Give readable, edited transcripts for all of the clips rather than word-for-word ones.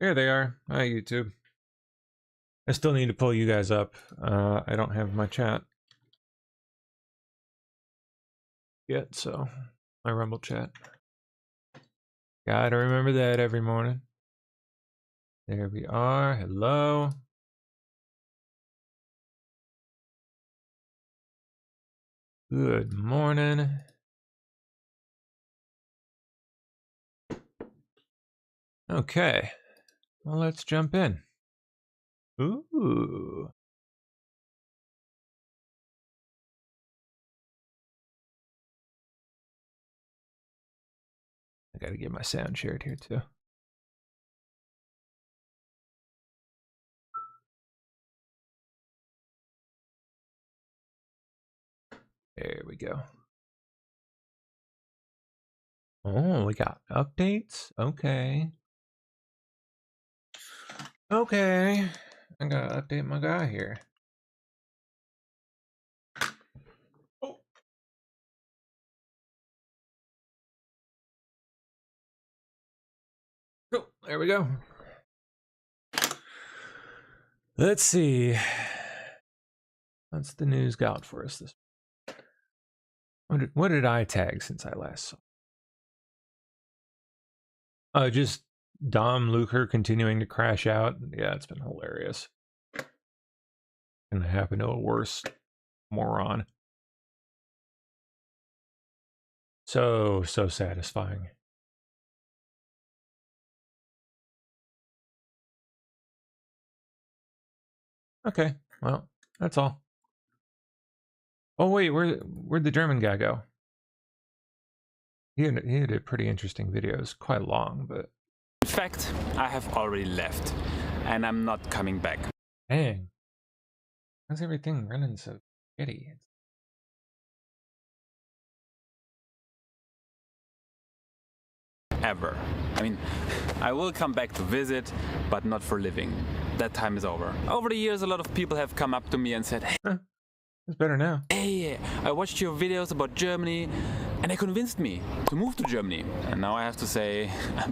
Here they are. Hi, YouTube. I still need to pull you guys up. I don't have my chat yet, so my Rumble chat. Gotta remember that every morning. There we are. Hello. Good morning. Okay. Well, let's jump in. Ooh. I gotta get my sound shared here too. There we go. Oh, we got updates? Okay. Okay. I gotta update my guy here. Oh. Oh, there we go. Let's see. What's the news got for us this? What did I tag since I last saw? Just Dom Luker continuing to crash out. Yeah, it's been hilarious. Gonna happen to a worse moron. So satisfying. Okay, well, that's all. Oh wait, where'd the German guy go? He had a pretty interesting video. It was quite long, but in fact, I have already left, and I'm not coming back. Dang, how's everything running so shitty? Ever. I mean, I will come back to visit, but not for living. That time is over. Over the years, a lot of people have come up to me and said, hey, it's better now. Hey, I watched your videos about Germany, and they convinced me to move to Germany. And now I have to say,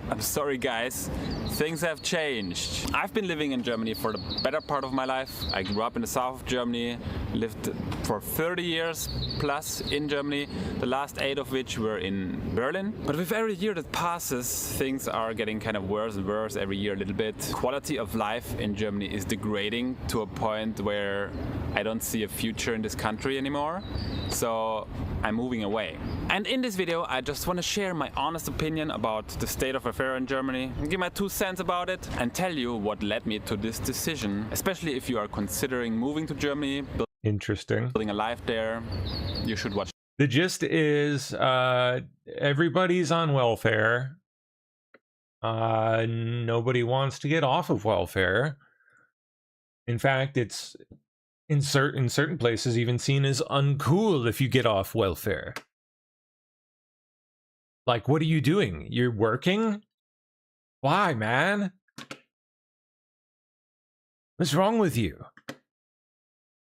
I'm sorry guys, things have changed. I've been living in Germany for the better part of my life. I grew up in the south of Germany, lived for 30 years plus in Germany, the last 8 of which were in Berlin. But with every year that passes, things are getting kind of worse and worse every year a little bit. Quality of life in Germany is degrading to a point where I don't see a future in this country anymore. So I'm moving away. And in this video, I just want to share my honest opinion about the state of affairs in Germany, give my 2 cents about it, and tell you what led me to this decision, especially if you are considering moving to Germany, building a life there. You should watch. The gist is everybody's on welfare. Nobody wants to get off of welfare. In fact, it's in certain places even seen as uncool if you get off welfare. Like, what are you doing? You're working? Why, man? What's wrong with you?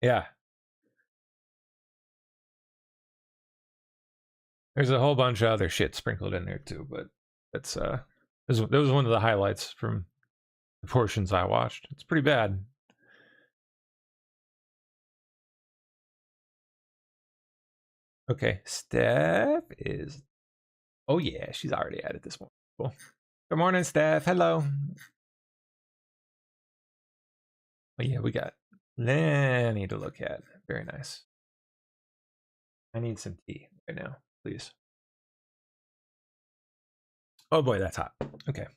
Yeah. There's a whole bunch of other shit sprinkled in there too, but that's that was one of the highlights from the portions I watched. It's pretty bad. Okay, Steph is... Oh yeah, she's already at it this morning. Cool. Good morning, Steph. Hello. Oh yeah, we got plenty to look at. Very nice. I need some tea right now, please. Oh boy, that's hot. Okay.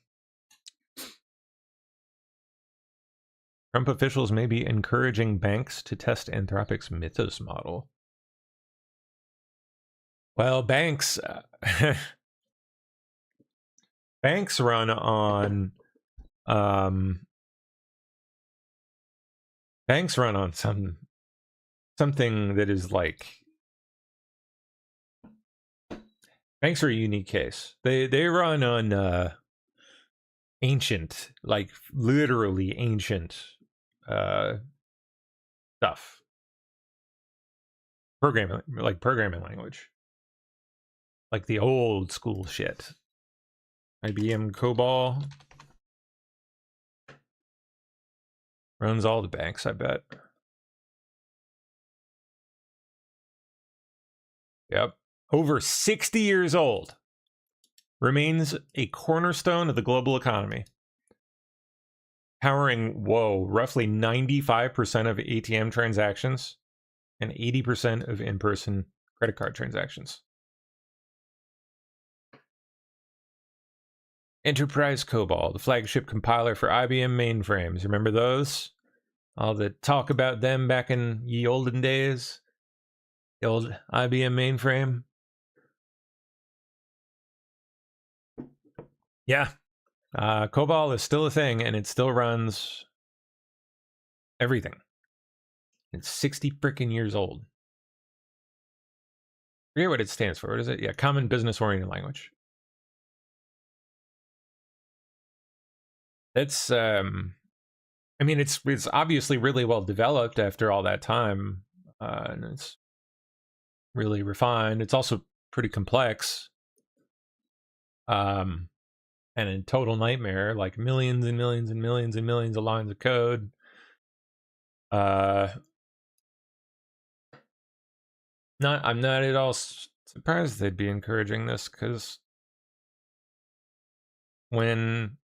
Trump officials may be encouraging banks to test Anthropic's Mythos model. Well, banks banks run on something that is like, banks are a unique case. They run on ancient, like literally ancient stuff. Programming language. Like the old school shit. IBM COBOL. Runs all the banks, I bet. Yep. Over 60 years old. Remains a cornerstone of the global economy. Powering, roughly 95% of ATM transactions and 80% of in-person credit card transactions. Enterprise COBOL, the flagship compiler for IBM mainframes. Remember those? All the talk about them back in ye olden days. The old IBM mainframe. Yeah. COBOL is still a thing, and it still runs everything. It's 60 freaking years old. I forget what it stands for. What is it? Yeah, Common Business Oriented Language. It's I mean, it's obviously really well developed after all that time, and it's really refined. It's also pretty complex, and a total nightmare, like millions and millions and millions and millions of lines of code. I'm not at all surprised they'd be encouraging this, because when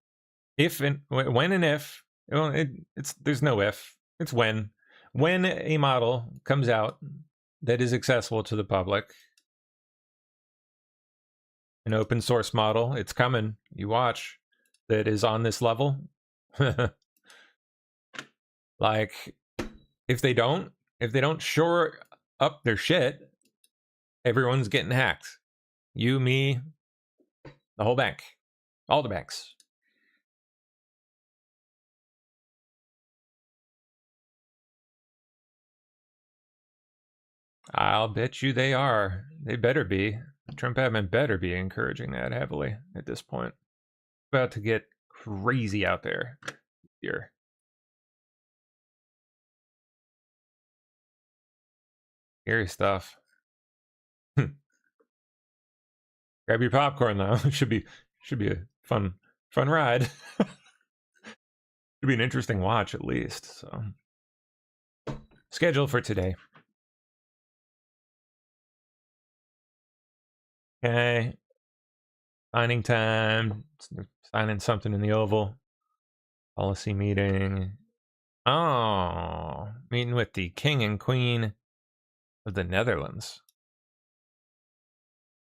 and if, well, there's no if, it's when a model comes out that is accessible to the public, an open source model, it's coming, you watch, that is on this level. Like, if they don't shore up their shit, everyone's getting hacked. You, me, the whole bank, all the banks. I'll bet you they are. They better be. Trump admin better be encouraging that heavily at this point. About to get crazy out there here. Scary stuff. Grab your popcorn though. Should be a fun ride. Should be an interesting watch at least. So, schedule for today. Okay. Signing time. Signing something in the Oval. Policy meeting. Oh, meeting with the King and Queen of the Netherlands.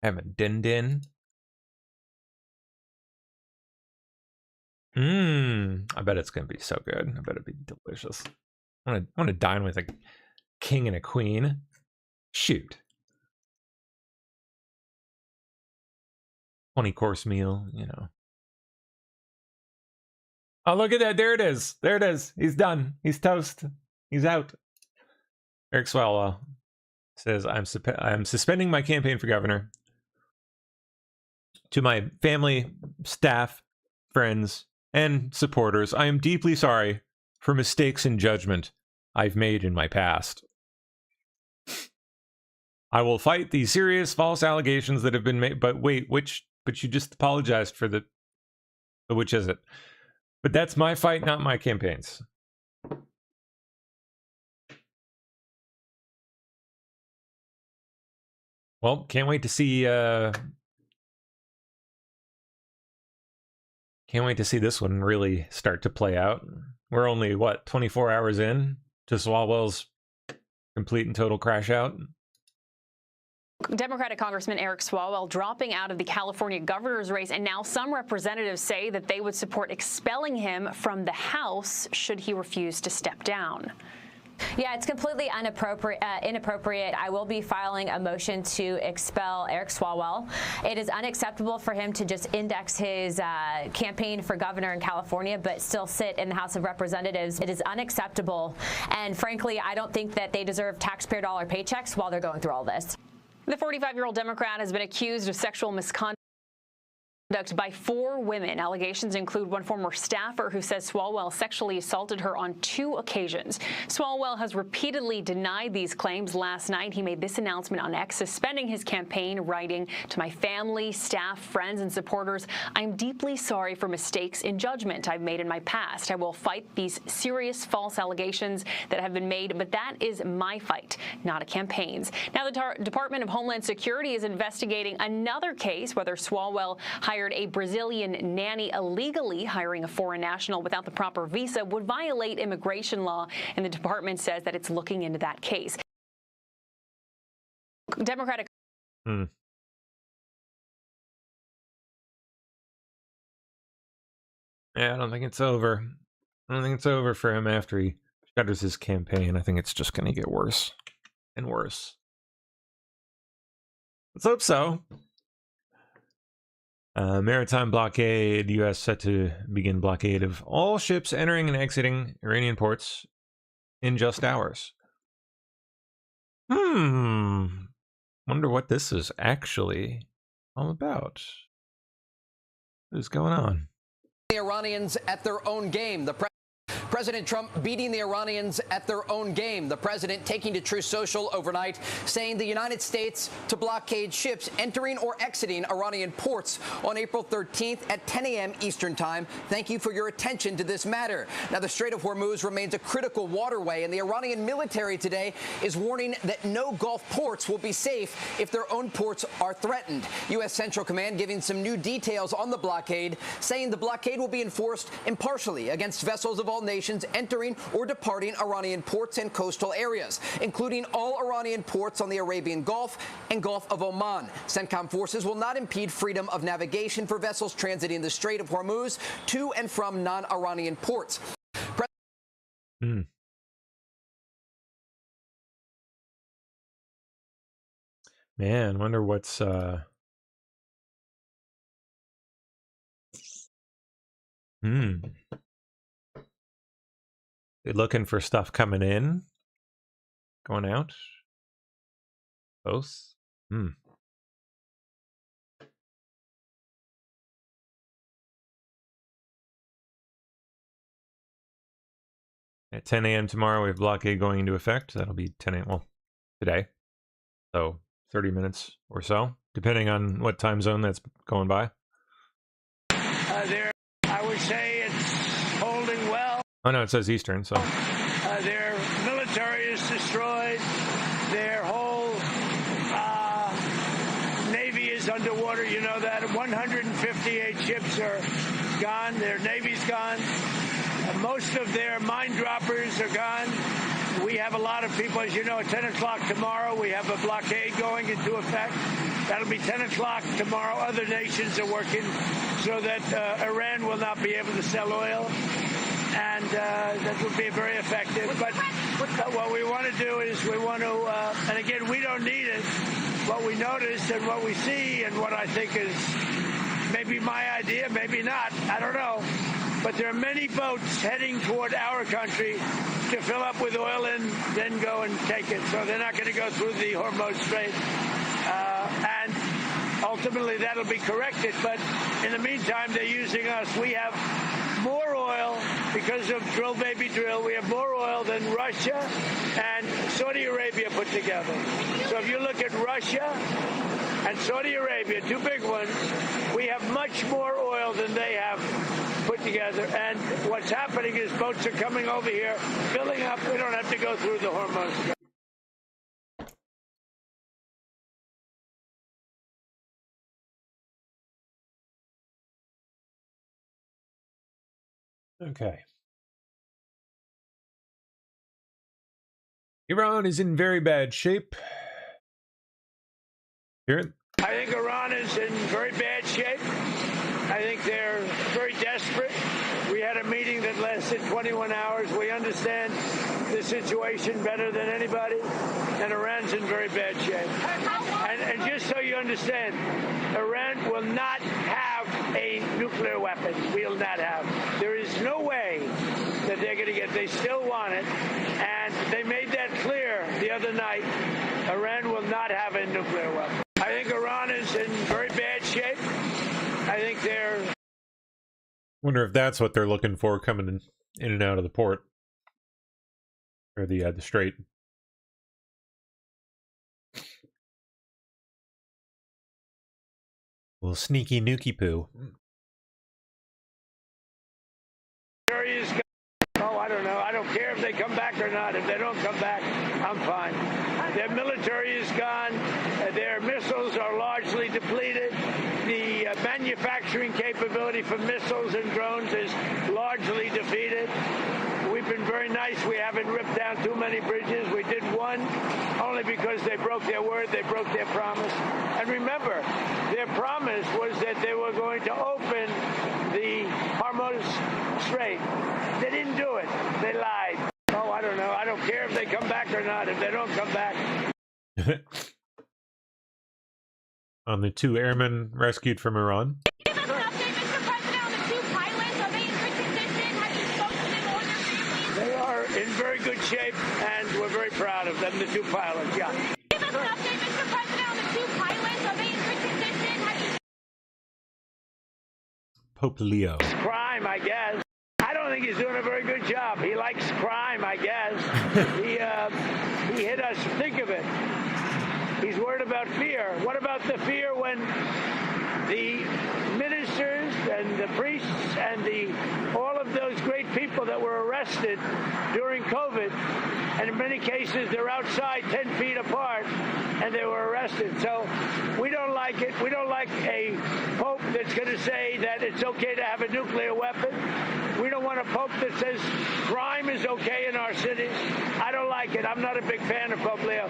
Have a din-din. I bet it's gonna be so good. I bet it'd be delicious. I want to dine with a king and a queen. Shoot. 20-course meal, you know. Oh, look at that. There it is. There it is. He's done. He's toast. He's out. Eric Swalwell says, I'm suspending my campaign for governor. To my family, staff, friends, and supporters, I am deeply sorry for mistakes in judgment I've made in my past. I will fight the serious false allegations that have been made. But wait, but you just apologized for which is it? But that's my fight, not my campaign's. Well, can't wait to see this one really start to play out. We're only, what, 24 hours in to Swalwell's complete and total crash out? Democratic Congressman Eric Swalwell dropping out of the California governor's race, and now some representatives say that they would support expelling him from the House should he refuse to step down. Yeah, it's completely inappropriate. I will be filing a motion to expel Eric Swalwell. It is unacceptable for him to just index his campaign for governor in California, but still sit in the House of Representatives. It is unacceptable. And frankly, I don't think that they deserve taxpayer dollar paychecks while they're going through all this. The 45-year-old Democrat has been accused of sexual misconduct By 4 women. Allegations include one former staffer who says Swalwell sexually assaulted her on 2 occasions. Swalwell has repeatedly denied these claims. Last night, he made this announcement on X, suspending his campaign, writing, "To my family, staff, friends, and supporters, I am deeply sorry for mistakes in judgment I've made in my past. I will fight these serious false allegations that have been made, but that is my fight, not a campaign's." Now, the Department of Homeland Security is investigating another case, whether Swalwell hired a Brazilian nanny illegally. Hiring a foreign national without the proper visa would violate immigration law, and the department says that it's looking into that case. Democratic. Yeah, I don't think it's over. I don't think it's over for him after he shutters his campaign. I think it's just going to get worse and worse. Let's hope so. Maritime blockade. U.S. set to begin blockade of all ships entering and exiting Iranian ports in just hours. Wonder what this is actually all about. What is going on? The Iranians at their own game. President Trump beating the Iranians at their own game. The president taking to Truth Social overnight, saying the United States to blockade ships entering or exiting Iranian ports on April 13th at 10 a.m. Eastern Time. Thank you for your attention to this matter. Now, the Strait of Hormuz remains a critical waterway, and the Iranian military today is warning that no Gulf ports will be safe if their own ports are threatened. U.S. Central Command giving some new details on the blockade, saying the blockade will be enforced impartially against vessels of all nations entering or departing Iranian ports and coastal areas, including all Iranian ports on the Arabian Gulf and Gulf of Oman. CENTCOM forces will not impede freedom of navigation for vessels transiting the Strait of Hormuz to and from non-Iranian ports. Man, wonder what's They looking for stuff coming in, going out, both. At 10 a.m. tomorrow, we have blockade going into effect. That'll be 10 a.m. Well, today. So 30 minutes or so, depending on what time zone that's going by. I would say it's holding well. Oh, no, it says Eastern, so. Their military is destroyed. Their whole Navy is underwater. You know that. 158 ships are gone. Their Navy's gone. Most of their mine droppers are gone. We have a lot of people, as you know, at 10 o'clock tomorrow, we have a blockade going into effect. That'll be 10 o'clock tomorrow. Other nations are working so that Iran will not be able to sell oil. And that will be very effective. But what we want to do is we want to, and again, we don't need it. What we notice and what we see and what I think is maybe my idea, maybe not, I don't know. But there are many boats heading toward our country to fill up with oil and then go and take it. So they're not going to go through the Hormuz Strait. And ultimately that'll be corrected. But in the meantime, they're using us. We have more oil because of drill, baby, drill. We have more oil than Russia and Saudi Arabia put together. So if you look at Russia and Saudi Arabia, 2 big ones, we have much more oil than they have put together. And what's happening is boats are coming over here, filling up. We don't have to go through the Hormuz. Okay. Iran is in very bad shape. Here. I think Iran is in very bad shape. I think they're very desperate. We had a meeting that lasted 21 hours. We understand the situation better than anybody, and Iran's in very bad shape. And just so you understand, Iran will not have a nuclear weapon. Will not have. There is no way that they're going to get. They still want it, and they made that clear the other night. Iran will not have a nuclear weapon. I think Iran is in very bad shape. I think they're... Wonder if that's what they're looking for coming in and out of the port. Or the strait. Little sneaky nookie poo. Oh, I don't know. I don't care if they come back or not. If they don't come back, I'm fine. Their military is gone. Their missiles are largely depleted. The manufacturing capability for missiles and drones is largely defeated. We've been very nice. We haven't ripped down too many bridges. We did one only because they broke their word. They broke their promise. And remember, their promise was that they were going to open the Hormuz Strait. They didn't do it. They lied. Oh, I don't know. I don't care if they come back or not. If they don't come back. On the 2 airmen rescued from Iran. Give us an update, Mr. President, on the 2 pilots. Are they in good condition? Have you spoken in order families? They are in very good shape, and we're very proud of them, the 2 pilots. Yeah. Give us an update, Mr. President, on the 2 pilots. Are they in good condition? Have you... Pope Leo. Crime, I guess. I don't think he's doing a very good job. He likes crime, I guess. He hit us. Think of it. He's worried about fear. What about the fear when the ministers and the priests and all of those great people that were arrested during COVID, and in many cases they're outside 10 feet apart and they were arrested. So we don't like it. We don't like a pope that's going to say that it's okay to have a nuclear weapon. We don't want a pope that says crime is okay in our cities. I don't like it. I'm not a big fan of Pope Leo.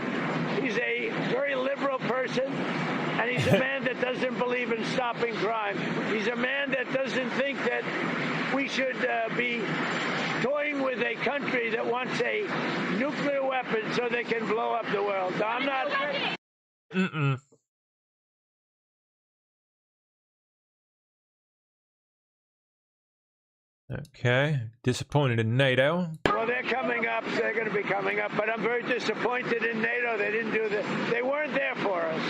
He's a very liberal person, and he's a man that doesn't believe in stopping crime. He's a man that doesn't think that we should be toying with a country that wants a nuclear weapon so they can blow up the world. So I'm not... Okay. Disappointed in NATO. Well, they're coming up. They're going to be coming up. But I'm very disappointed in NATO. They didn't do that. They weren't there for us.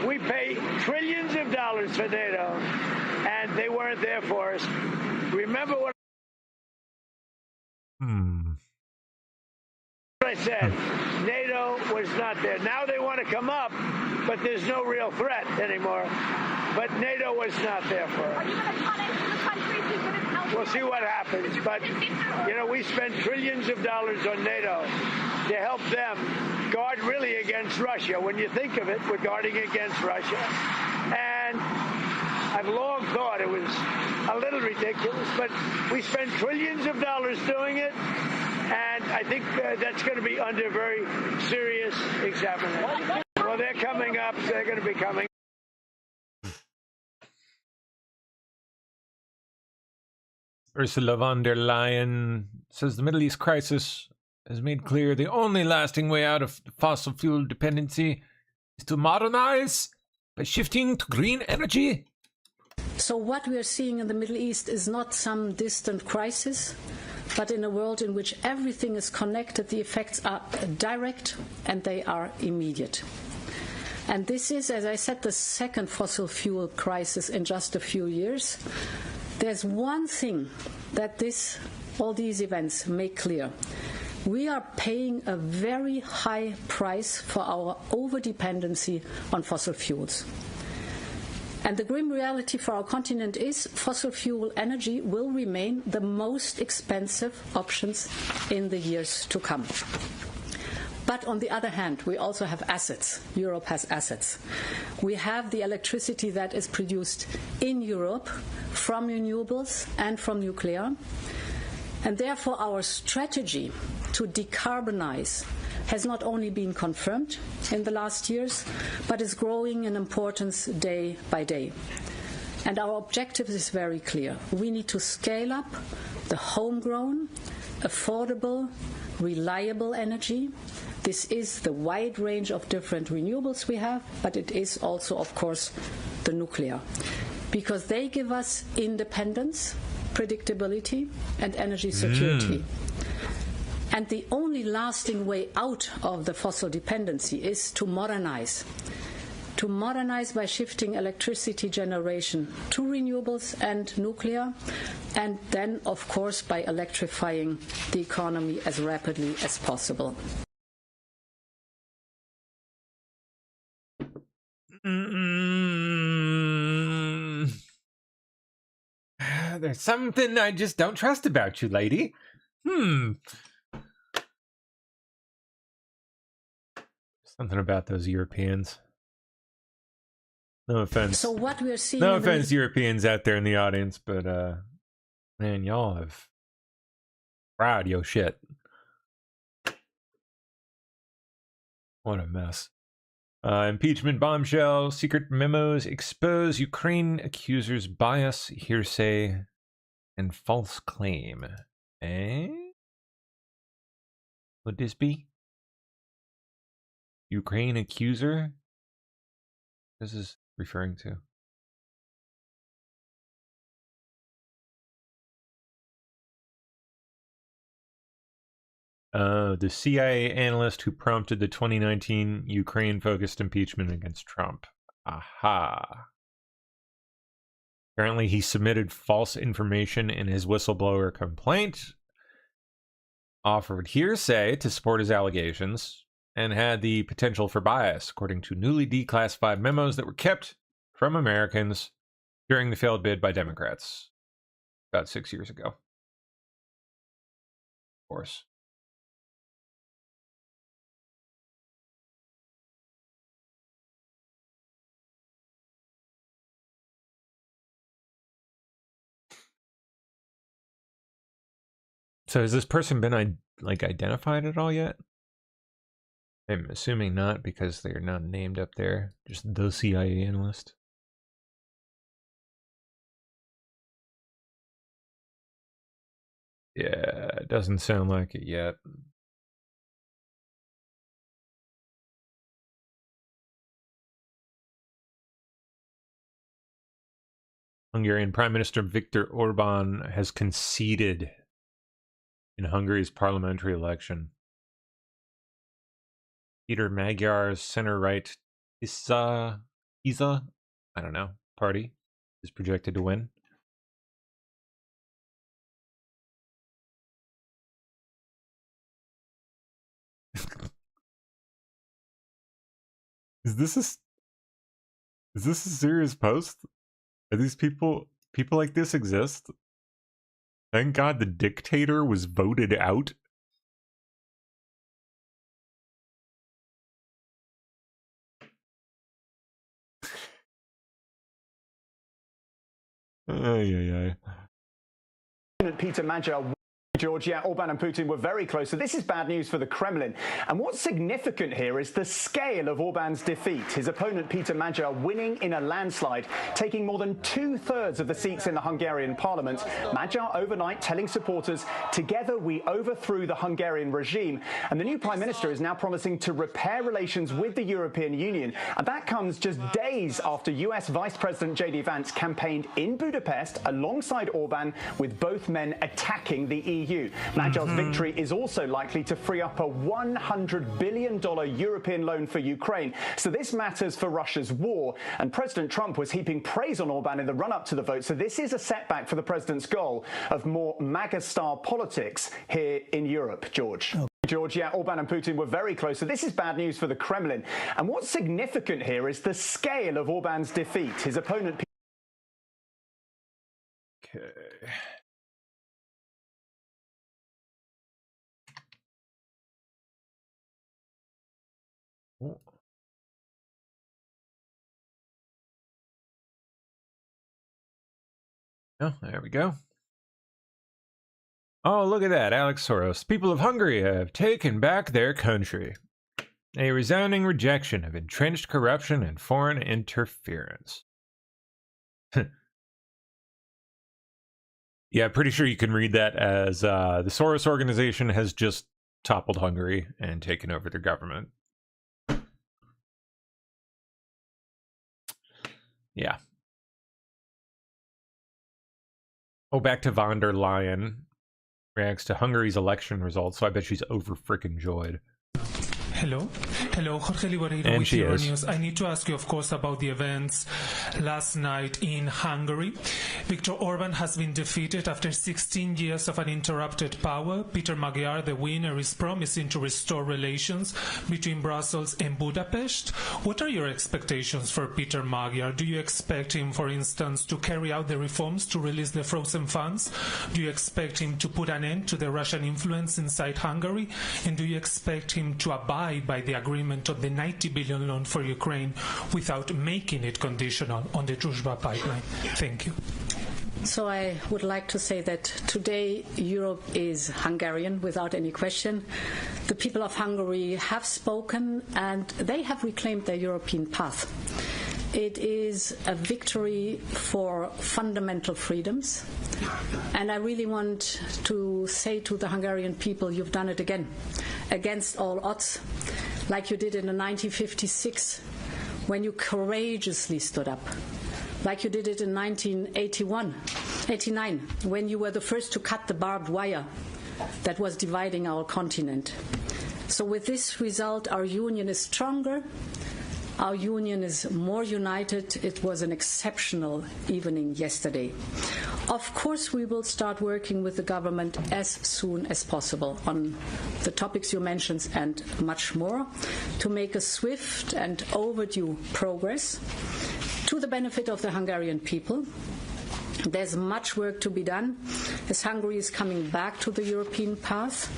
We pay trillions of dollars for NATO, and they weren't there for us. Remember what I said. NATO was not there. Now they want to come up, but there's no real threat anymore. But NATO was not there for us. Are you going to punish the countries who couldn't help? We'll see what happens. But, you know, we spend trillions of dollars on NATO to help them guard really against Russia. When you think of it, we're guarding against Russia. And I've long thought it was a little ridiculous, but we spend trillions of dollars doing it. And I think that's going to be under very serious examination. Well, they're coming up. They're going to be coming. Ursula von der Leyen says the Middle East crisis has made clear the only lasting way out of fossil fuel dependency is to modernize by shifting to green energy. So what we are seeing in the Middle East is not some distant crisis, but in a world in which everything is connected, the effects are direct and they are immediate. And this is, as I said, the second fossil fuel crisis in just a few years. There's one thing that all these events make clear. We are paying a very high price for our overdependency on fossil fuels. And the grim reality for our continent is fossil fuel energy will remain the most expensive options in the years to come. But on the other hand, we also have assets. Europe has assets. We have the electricity that is produced in Europe from renewables and from nuclear. And therefore, our strategy to decarbonize has not only been confirmed in the last years, but is growing in importance day by day. And our objective is very clear. We need to scale up the homegrown, affordable, reliable energy. This is the wide range of different renewables we have, but it is also, of course, the nuclear, because they give us independence, predictability, and energy security. And the only lasting way out of the fossil dependency is to modernize, to modernize by shifting electricity generation to renewables and nuclear, and then, of course, by electrifying the economy as rapidly as possible. There's something I just don't trust about you, lady. Something about those Europeans. No offense. So what we're seeing... No offense, Europeans out there in the audience, but, man, y'all have fried your shit. What a mess. Impeachment bombshell. Secret memos expose Ukraine accusers' bias, hearsay, and false claim. Eh? Would this be? Ukraine accuser? This is referring to. The CIA analyst who prompted the 2019 Ukraine-focused impeachment against Trump. Aha. Apparently he submitted false information in his whistleblower complaint, offered hearsay to support his allegations, and had the potential for bias, according to newly declassified memos that were kept from Americans during the failed bid by Democrats about 6 years ago. Of course. So has this person been identified at all yet? I'm assuming not, because they're not named up there. Just the CIA analyst. Yeah, it doesn't sound like it yet. Hungarian Prime Minister Viktor Orban has conceded in Hungary's parliamentary election. Peter Magyar's center-right ISA, I don't know, party is projected to win. Is this a serious post? Are these people like this exist? Thank God the dictator was voted out. Ay. Peter Magyar, Georgia, Orban and Putin were very close, so this is bad news for the Kremlin. And what's significant here is the scale of Orban's defeat. His opponent, Peter Magyar, winning in a landslide, taking more than 2/3 of the seats in the Hungarian parliament. Magyar overnight telling supporters, "Together we overthrew the Hungarian regime." And the new prime minister is now promising to repair relations with the European Union. And that comes just days after US Vice President J.D. Vance campaigned in Budapest alongside Orban, with both men attacking the EU. Magyar's victory is also likely to free up a $100 billion European loan for Ukraine. So this matters for Russia's war. And President Trump was heaping praise on Orban in the run-up to the vote. So this is a setback for the president's goal of more MAGA-style politics here in Europe. George. Georgia, Orban and Putin were very close, so this is bad news for the Kremlin. And what's significant here is the scale of Orban's defeat. His opponent... Okay. Oh, there we go. Oh, look at that, Alex Soros. People of Hungary have taken back their country. A resounding rejection of entrenched corruption and foreign interference. Yeah, pretty sure you can read that as the Soros organization has just toppled Hungary and taken over their government. Yeah. Oh, back to von der Leyen. Reacts to Hungary's election results, so I bet she's over frickin' joyed. Hello, Jorge Liboreiro And with she is. Euronews. I need to ask you, of course, about the events last night in Hungary. Viktor Orban has been defeated after 16 years of uninterrupted power. Peter Magyar, the winner, is promising to restore relations between Brussels and Budapest. What are your expectations for Peter Magyar? Do you expect him, for instance, to carry out the reforms to release the frozen funds? Do you expect him to put an end to the Russian influence inside Hungary? And do you expect him to abide by the agreement on the 90 billion loan for Ukraine without making it conditional on the Druzhba pipeline? Thank you. So I would like to say that today Europe is Hungarian without any question. The people of Hungary have spoken and they have reclaimed their European path. It is a victory for fundamental freedoms. And I really want to say to the Hungarian people, you've done it again, against all odds, like you did in 1956, when you courageously stood up, like you did it in 1989, when you were the first to cut the barbed wire that was dividing our continent. So with this result, our union is stronger. Our union is more united. It was an exceptional evening yesterday. Of course, we will start working with the government as soon as possible on the topics you mentioned and much more to make a swift and overdue progress to the benefit of the Hungarian people. There's much work to be done as Hungary is coming back to the European path.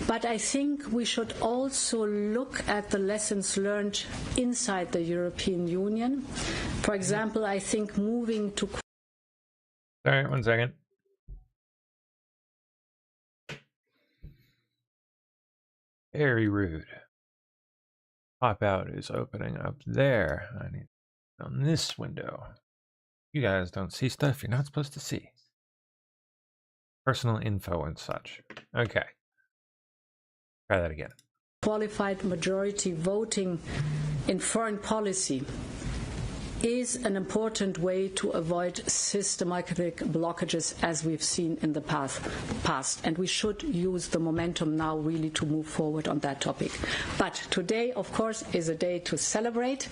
But I think we should also look at the lessons learned inside the European Union. For example, I think moving to... Sorry, 1 second. Very rude. Pop out is opening up there. I need on this window. You guys don't see stuff you're not supposed to see. Personal info and such. Okay. Try that again. Qualified majority voting in foreign policy is an important way to avoid systematic blockages as we've seen in the past. And we should use the momentum now really to move forward on that topic. But today, of course, is a day to celebrate.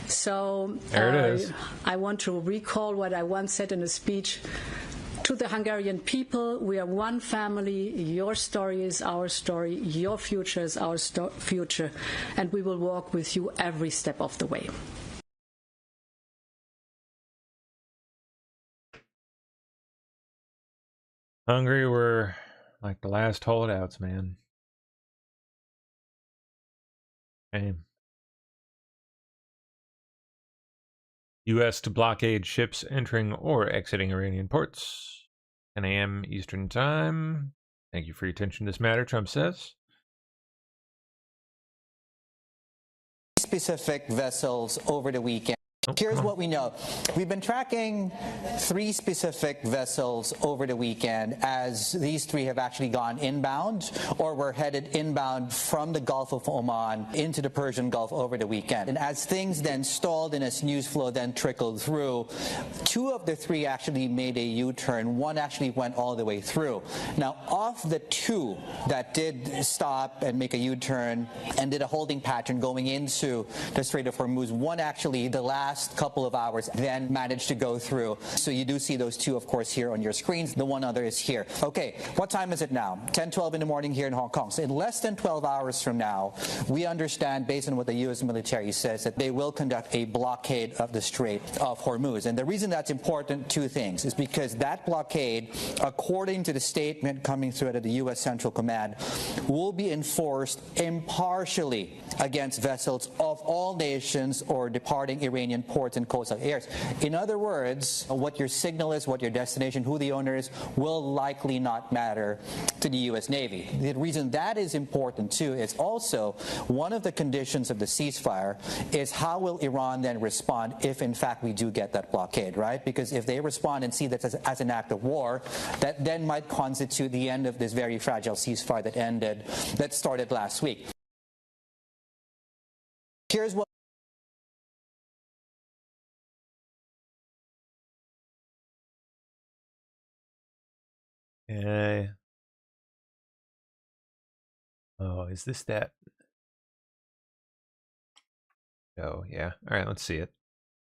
So there it is. I want to recall what I once said in a speech to the Hungarian people. We are one family. Your story is our story. Your future is our future. And we will walk with you every step of the way. Hungary were like the last holdouts, man. Shame. U.S. to blockade ships entering or exiting Iranian ports. 10 a.m. Eastern Time. Thank you for your attention to this matter, Trump says. Specific vessels over the weekend. Here's what we know. We've been tracking 3 specific vessels over the weekend as these 3 have actually gone inbound or were headed inbound from the Gulf of Oman into the Persian Gulf over the weekend. And as things then stalled and as news flow then trickled through, 2 of the 3 actually made a U-turn. 1 actually went all the way through. Now, of the 2 that did stop and make a U-turn and did a holding pattern going into the Strait of Hormuz, 1 actually, the last couple of hours, then managed to go through. So you do see those 2, of course, here on your screens. The one other is here. Okay, what time is it now? 10:12 in the morning here in Hong Kong. So in less than 12 hours from now, we understand, based on what the U.S. military says, that they will conduct a blockade of the Strait of Hormuz. And the reason that's important, 2 things, is because that blockade, according to the statement coming through out of the U.S. Central Command, will be enforced impartially against vessels of all nations or departing Iranian ports and coastal areas. In other words, what your signal is, what your destination, who the owner is, will likely not matter to the U.S. Navy. The reason that is important, too, is also one of the conditions of the ceasefire is how will Iran then respond if, in fact, we do get that blockade, right? Because if they respond and see that as an act of war, that then might constitute the end of this very fragile ceasefire that started last week. Here's what Okay. Oh, is this that? Oh, yeah. All right, let's see it.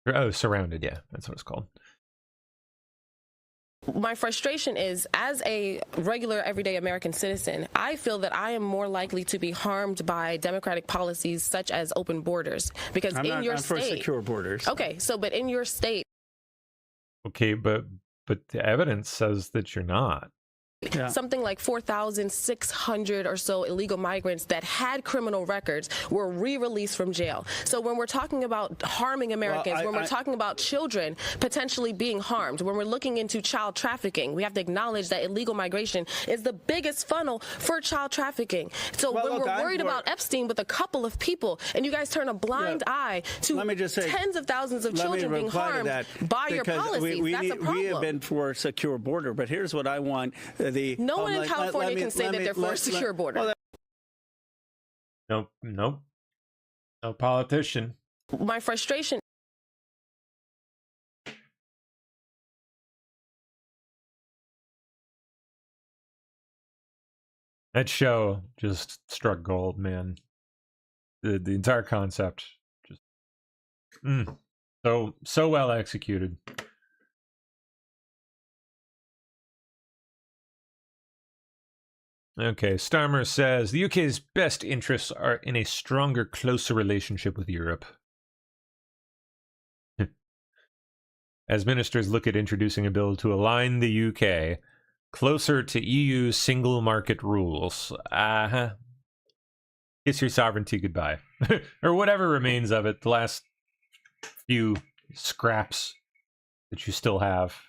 Oh, surrounded. Yeah, that's what it's called. My frustration is, as a regular, everyday American citizen, I feel that I am more likely to be harmed by democratic policies such as open borders. Because I'm for secure borders. Okay, so but in your state. Okay, but the evidence says that you're not. Yeah. Something like 4,600 or so illegal migrants that had criminal records were re-released from jail. So when we're talking about harming Americans, when we're talking about children potentially being harmed, when we're looking into child trafficking, we have to acknowledge that illegal migration is the biggest funnel for child trafficking. So when we're worried about Epstein with a couple of people, and you guys turn a blind eye to tens of thousands of children being harmed by your policies, that's a problem. We have been for a secure border, but here's what I want. No one in California can say that they're for a secure border. Nope. No politician. My frustration. That show just struck gold, man. The entire concept just so well executed. Okay, Starmer says the UK's best interests are in a stronger, closer relationship with Europe. As ministers look at introducing a bill to align the UK closer to EU single market rules. Kiss your sovereignty goodbye. Or whatever remains of it, the last few scraps that you still have.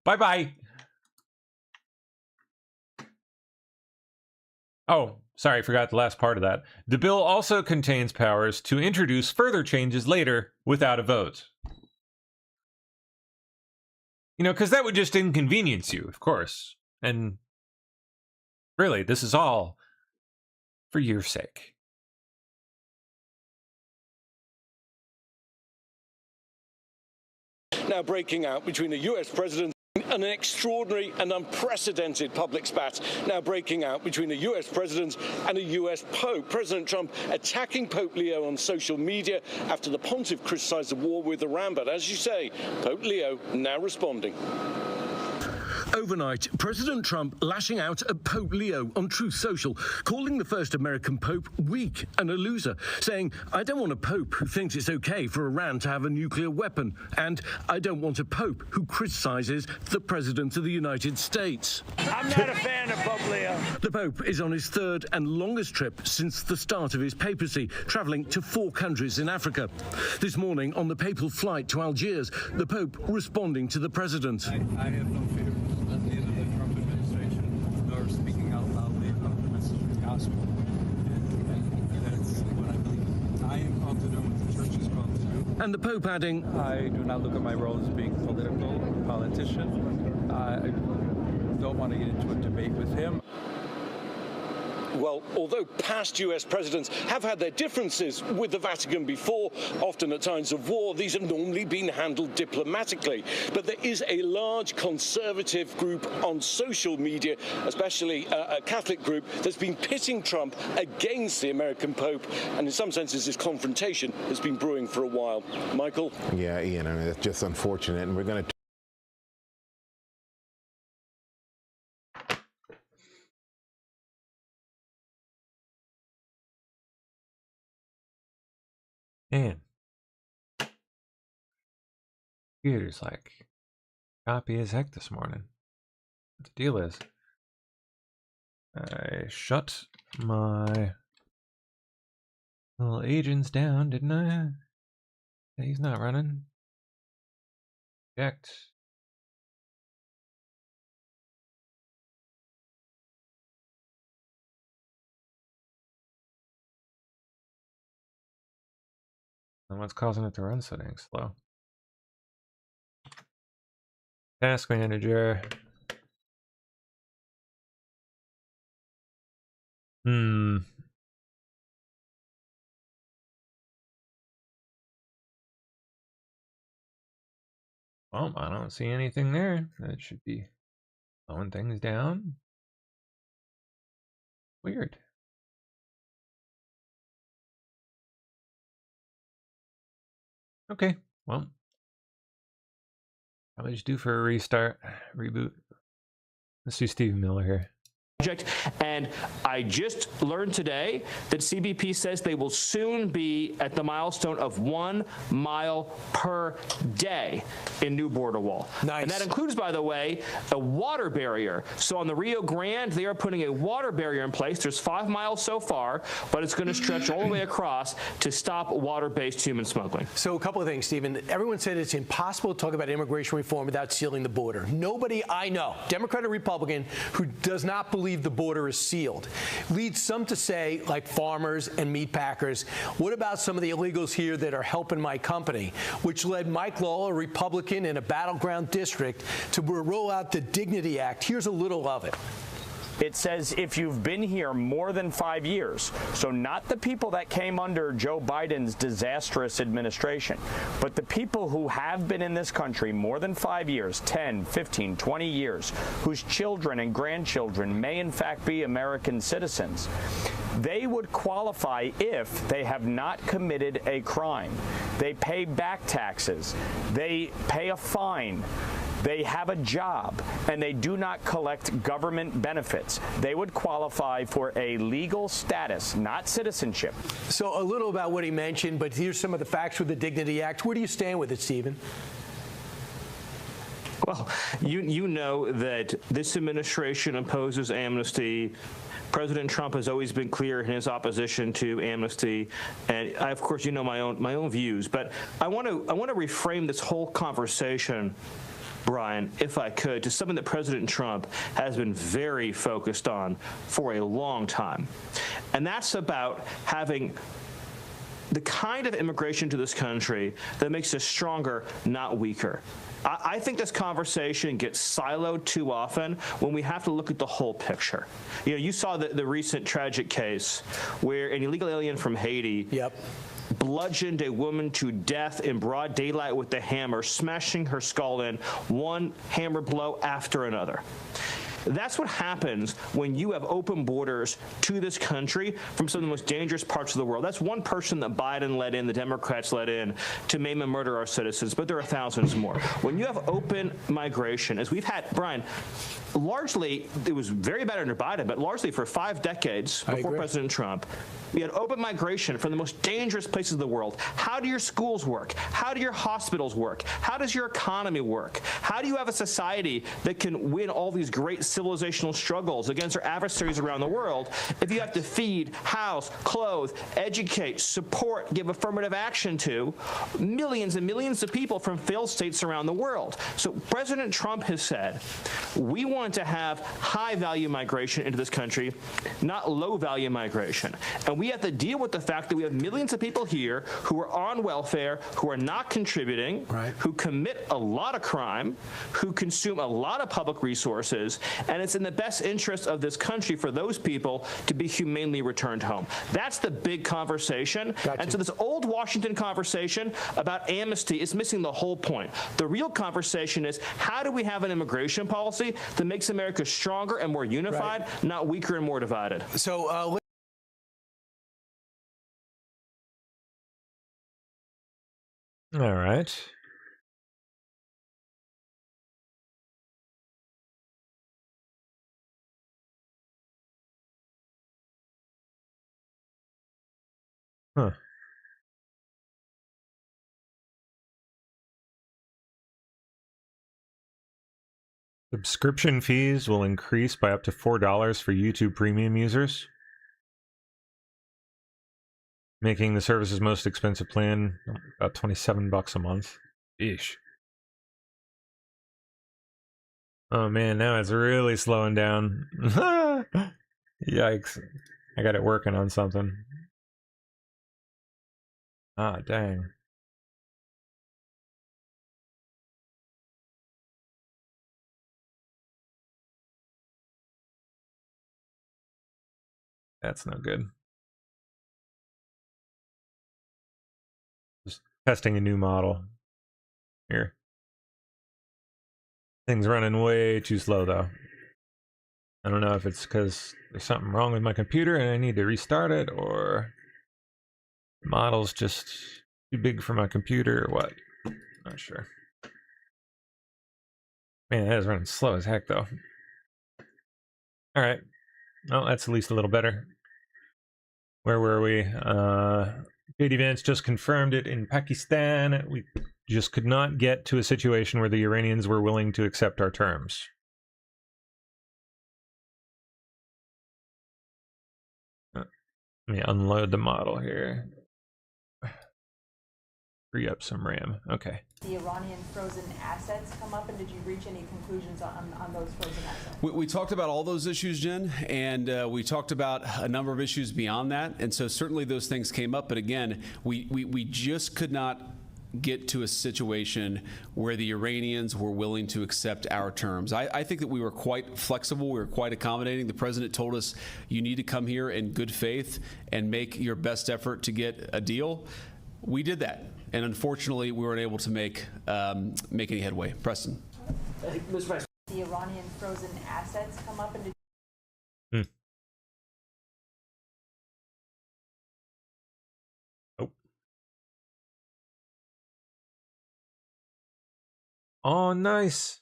Bye-bye. Oh, sorry, I forgot the last part of that. The bill also contains powers to introduce further changes later without a vote. You know, because that would just inconvenience you, of course. And really, this is all for your sake. Now breaking out between the US president and an extraordinary and unprecedented public spat now breaking out between the US president and a US Pope. President Trump attacking Pope Leo on social media after the pontiff criticized the war with Iran. But as you say, Pope Leo now responding. Overnight, President Trump lashing out at Pope Leo on Truth Social, calling the first American Pope weak and a loser, saying, I don't want a Pope who thinks it's okay for Iran to have a nuclear weapon, and I don't want a Pope who criticizes the President of the United States. I'm not a fan of Pope Leo. The Pope is on his third and longest trip since the start of his papacy, traveling to 4 countries in Africa. This morning, on the papal flight to Algiers, the Pope responding to the President. I have no fear. Neither the Trump administration nor speaking out loudly about the message of the gospel. And that's what I believe I am called to do, what the church is called to do. And the Pope adding, I do not look at my role as being political or politician. I don't want to get into a debate with him. Well, although past US presidents have had their differences with the Vatican before, often at times of war, these have normally been handled diplomatically. But there is a large conservative group on social media, especially a Catholic group, that's been pitting Trump against the American Pope. And in some senses, this confrontation has been brewing for a while. Michael? Yeah, Ian, I mean, that's just unfortunate. And we're going to Man. Computer's like choppy as heck this morning. What the deal is, I shut my little agents down, didn't I? Yeah, he's not running. Checked. And what's causing it to run so dang slow? Task manager. Well, I don't see anything there. That should be slowing things down. Weird. Okay, well, probably just due for a restart, reboot. Let's do Stephen Miller here. And I just learned today that CBP says they will soon be at the milestone of 1 mile per day in new border wall. Nice. And that includes, by the way, a water barrier. So on the Rio Grande, they are putting a water barrier in place. There's 5 miles so far, but it's going to stretch all the way across to stop water-based human smuggling. So a couple of things, Stephen. Everyone said it's impossible to talk about immigration reform without sealing the border. Nobody I know, Democrat or Republican, who does not believe the border is sealed. Leads some to say, like farmers and meat packers, what about some of the illegals here that are helping my company? Which led Mike Lowell, a Republican in a battleground district, to roll out the Dignity Act. Here's a little of it. It says if you've been here more than 5 years, so not the people that came under Joe Biden's disastrous administration, but the people who have been in this country more than 5 years, 10, 15, 20 years, whose children and grandchildren may in fact be American citizens, they would qualify if they have not committed a crime. They pay back taxes. They pay a fine. They have a job, and they do not collect government benefits. They would qualify for a legal status, not citizenship. So a little about what he mentioned, but here's some of the facts with the Dignity Act. Where do you stand with it, Stephen? Well, you know that this administration opposes amnesty. President Trump has always been clear in his opposition to amnesty, and I, of course, you know my own views. But I want to reframe this whole conversation, Brian, if I could, to something that President Trump has been very focused on for a long time. And that's about having the kind of immigration to this country that makes us stronger, not weaker. I think this conversation gets siloed too often when we have to look at the whole picture. You know, you saw the recent tragic case where an illegal alien from Haiti bludgeoned a woman to death in broad daylight with a hammer, smashing her skull in, one hammer blow after another. That's what happens when you have open borders to this country from some of the most dangerous parts of the world. That's one person that Biden let in, the Democrats let in, to maim and murder our citizens, but there are thousands more. When you have open migration, as we've had, Brian, largely, it was very bad under Biden, but largely for 5 decades before President Trump, we had open migration from the most dangerous places of the world. How do your schools work? How do your hospitals work? How does your economy work? How do you have a society that can win all these great civilizational struggles against our adversaries around the world if you have to feed, house, clothe, educate, support, give affirmative action to millions and millions of people from failed states around the world? So President Trump has said, we want to have high-value migration into this country, not low-value migration. And we have to deal with the fact that we have millions of people here who are on welfare, who are not contributing, who commit a lot of crime, who consume a lot of public resources, and it's in the best interest of this country for those people to be humanely returned home. That's the big conversation. And so this old Washington conversation about amnesty is missing the whole point. The real conversation is, how do we have an immigration policy that makes America stronger and more unified, not weaker and more divided? So all right. Huh. Subscription fees will increase by up to $4 for YouTube Premium users, making the service's most expensive plan about $27 a month. Eesh. Oh man, now it's really slowing down. Yikes. I got it working on something. Ah, dang. That's no good. Just testing a new model. Here. Thing's running way too slow though. I don't know if it's because there's something wrong with my computer and I need to restart it, or the model's just Too big for my computer or what? Not sure. Man, that is running slow as heck, though. All right. Well, that's at least a little better. Where were we? Katie Vance just confirmed it in Pakistan. We just could not get to a situation where the Iranians were willing to accept our terms. Let me unload the model here. Free up some RAM. Okay. The Iranian frozen assets come up, and did you reach any conclusions on those frozen assets? We talked about all those issues, Jen, and we talked about a number of issues beyond that. And so certainly those things came up. But again, we just could not get to a situation where the Iranians were willing to accept our terms. I think that we were quite flexible. We were quite accommodating. The president told us, you need to come here in good faith and make your best effort to get a deal. We did that. And unfortunately, we weren't able to make any headway. Preston. Mr. Vice. The Iranian frozen assets come up, and did Oh, nice.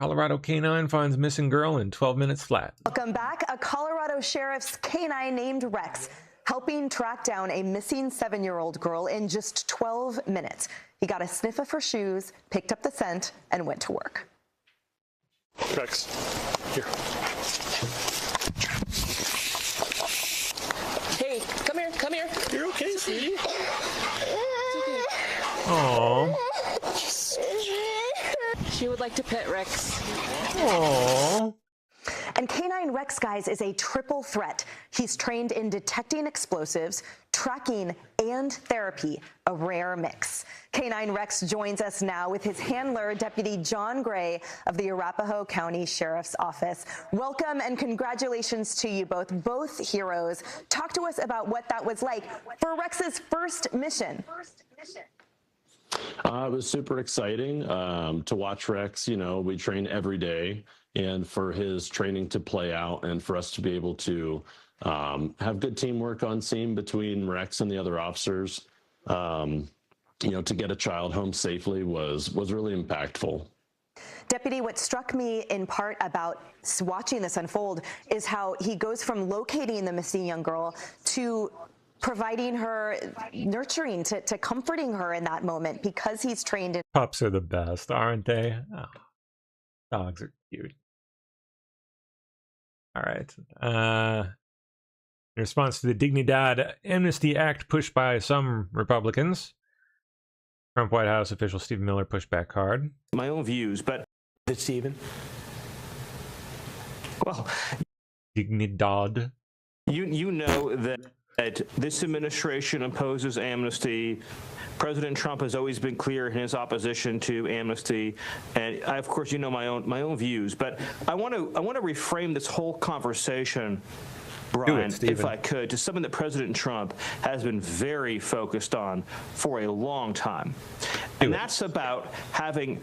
Colorado K-9 finds missing girl in 12 minutes flat. Welcome back. A Colorado sheriff's K-9 named Rex, helping track down a missing 7-year-old girl in just 12 minutes. He got a sniff of her shoes, picked up the scent, and went to work. Rex, here. Hey, come here, come here. You're okay, sweetie. Aww. She would like to pet Rex. Aww. And K-9 Rex, guys, is a triple threat. He's trained in detecting explosives, tracking, and therapy, a rare mix. K-9 Rex joins us now with his handler, Deputy John Gray of the Arapahoe County Sheriff's Office. Welcome and congratulations to you both heroes. Talk to us about what that was like for Rex's first mission. It was super exciting to watch Rex. You know, we train every day, and for his training to play out and for us to be able to have good teamwork on scene between Rex and the other officers, you know, to get a child home safely was really impactful. Deputy, what struck me in part about watching this unfold is how he goes from locating the missing young girl to providing her nurturing, to comforting her in that moment because he's trained in. Pups are the best, aren't they? Oh, dogs are cute. All right. In response to the Dignidad Amnesty Act pushed by some Republicans, Trump White House official Stephen Miller pushed back hard. My own views, but Stephen. Well, Dignidad. You know that this administration opposes amnesty. President Trump has always been clear in his opposition to amnesty, and I, of course, you know my own views. But I want to reframe this whole conversation, Brian, if I could, to something that President Trump has been very focused on for a long time, and that's about having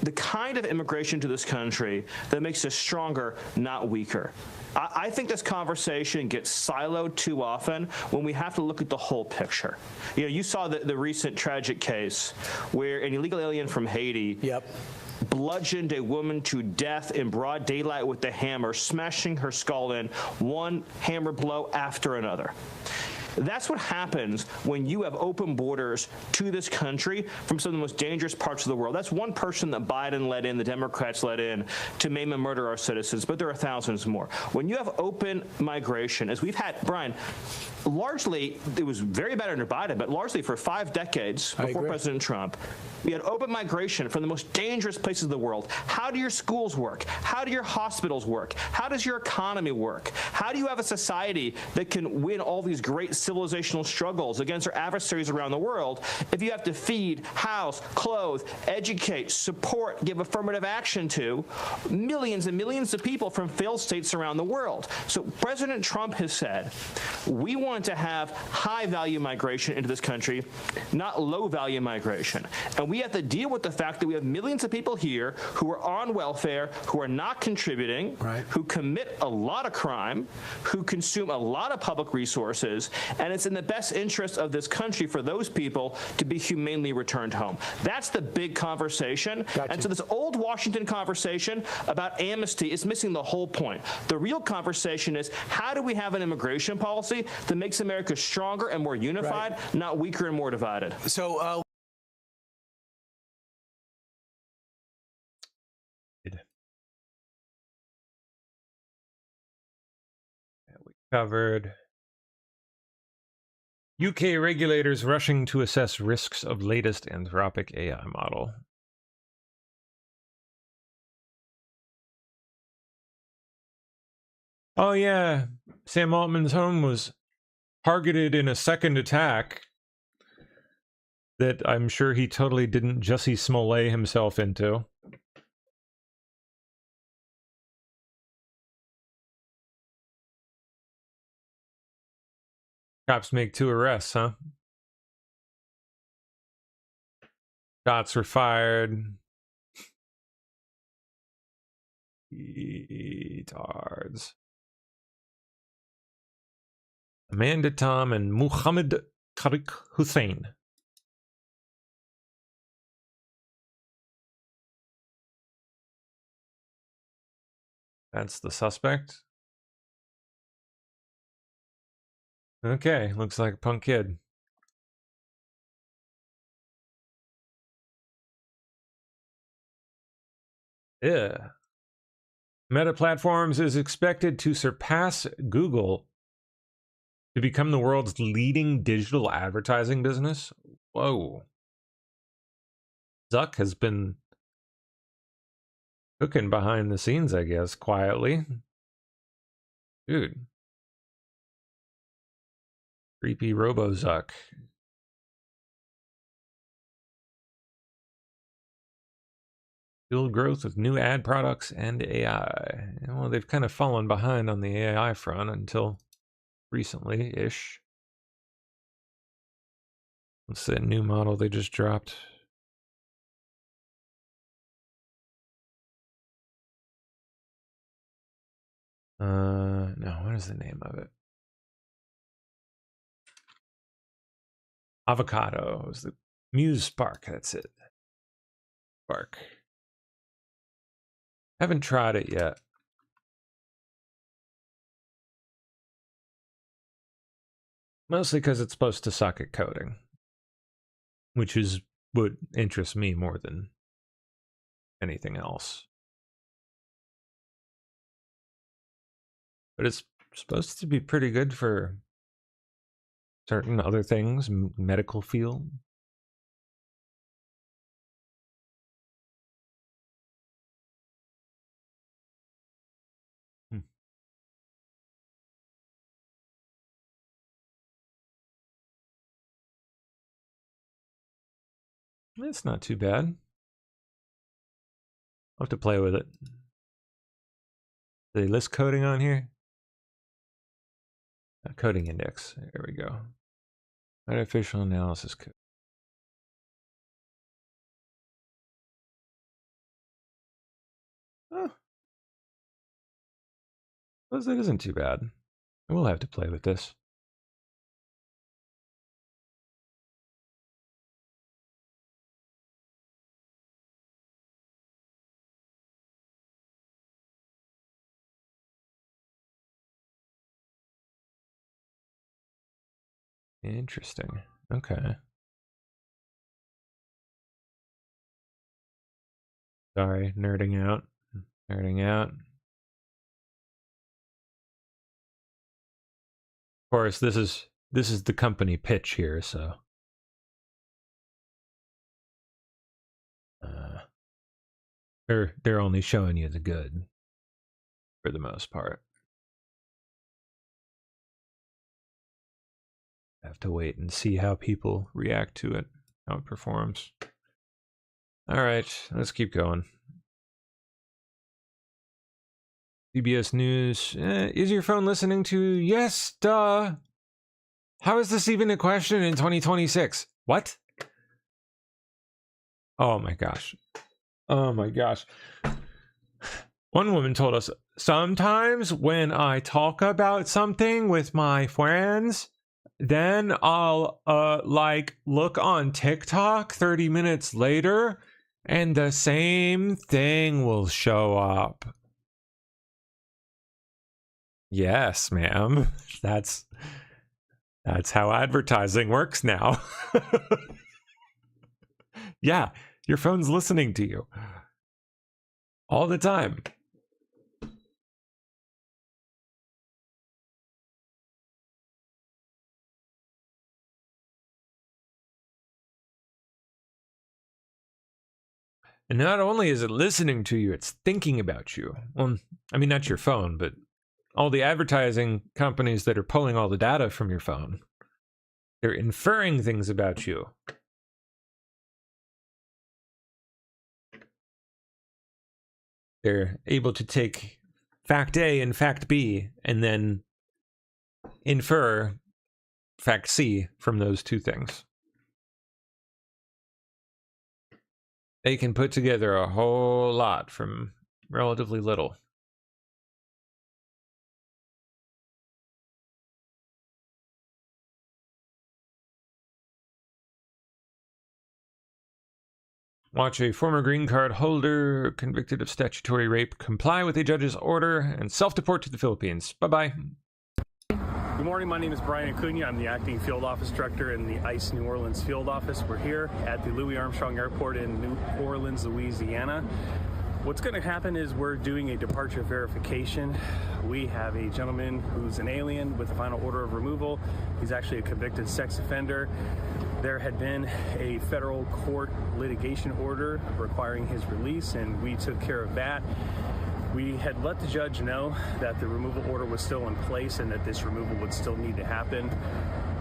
the kind of immigration to this country that makes us stronger, not weaker. I think this conversation gets siloed too often when we have to look at the whole picture. You know, you saw the recent tragic case where an illegal alien from Haiti bludgeoned a woman to death in broad daylight with a hammer, smashing her skull in one hammer blow after another. That's what happens when you have open borders to this country from some of the most dangerous parts of the world. That's one person that Biden let in, the Democrats let in, to maim and murder our citizens, but there are thousands more. When you have open migration, as we've had, Brian, largely, it was very bad under Biden, but largely for 5 decades before President Trump, we had open migration from the most dangerous places of the world. How do your schools work? How do your hospitals work? How does your economy work? How do you have a society that can win all these great civilizational struggles against our adversaries around the world if you have to feed, house, clothe, educate, support, give affirmative action to millions and millions of people from failed states around the world? So President Trump has said, we want to have high-value migration into this country, not low-value migration. And we have to deal with the fact that we have millions of people here who are on welfare, who are not contributing, who commit a lot of crime, who consume a lot of public resources, and it's in the best interest of this country for those people to be humanely returned home. That's the big conversation. Gotcha. And so this old Washington conversation about amnesty is missing the whole point. The real conversation is, how do we have an immigration policy that makes America stronger and more unified, not weaker and more divided? So, we covered UK regulators rushing to assess risks of latest Anthropic AI model. Oh yeah, Sam Altman's home was targeted in a second attack that I'm sure he totally didn't Jussie Smollett himself into. Cops make 2 arrests, huh? Shots were fired. Retards. Amanda Tom and Muhammad Tariq Hussein. That's the suspect. Okay, looks like a punk kid. Yeah. Meta Platforms is expected to surpass Google to become the world's leading digital advertising business. Whoa. Zuck has been cooking behind the scenes, I guess, quietly. Dude. Creepy Robo-Zuck. Fuel growth with new ad products and AI. Well, they've kind of fallen behind on the AI front until recently-ish. What's that new model they just dropped? No, what is the name of it? Avocado is the Muse Spark, that's it. Spark. Haven't tried it yet. Mostly because it's supposed to suck at coding, which is what interests me more than anything else. But it's supposed to be pretty good for certain other things, medical field. It's not too bad. I'll have to play with it. Do they list coding on here? Coding index. There we go. Artificial analysis code. Oh. Suppose that isn't too bad. We'll have to play with this. Interesting. Okay. Sorry, nerding out. Nerding out. Of course, this is the company pitch here, so they're only showing you the good for the most part. Have to wait and see how people react to it, how it performs. All right, let's keep going. CBS News. Is your phone listening to? Yes, duh. How is this even a question in 2026? What? Oh my gosh. Oh my gosh. One woman told us, sometimes when I talk about something with my friends, then I'll like look on TikTok 30 minutes later and the same thing will show up. Yes, ma'am. That's how advertising works now. Yeah, your phone's listening to you all the time. And not only is it listening to you, it's thinking about you. Well, I mean, not your phone, but all the advertising companies that are pulling all the data from your phone. They're inferring things about you. They're able to take fact A and fact B and then infer fact C from those two things. They can put together a whole lot from relatively little. Watch a former green card holder convicted of statutory rape comply with a judge's order and self-deport to the Philippines. Bye-bye. Good morning, my name is Brian Acuna. I'm the acting field office director in the ICE New Orleans field office. We're here at the Louis Armstrong Airport in New Orleans, Louisiana. What's going to happen is we're doing a departure verification. We have a gentleman who's an alien with a final order of removal. He's actually a convicted sex offender. There had been a federal court litigation order requiring his release, and we took care of that. We had let the judge know that the removal order was still in place and that this removal would still need to happen.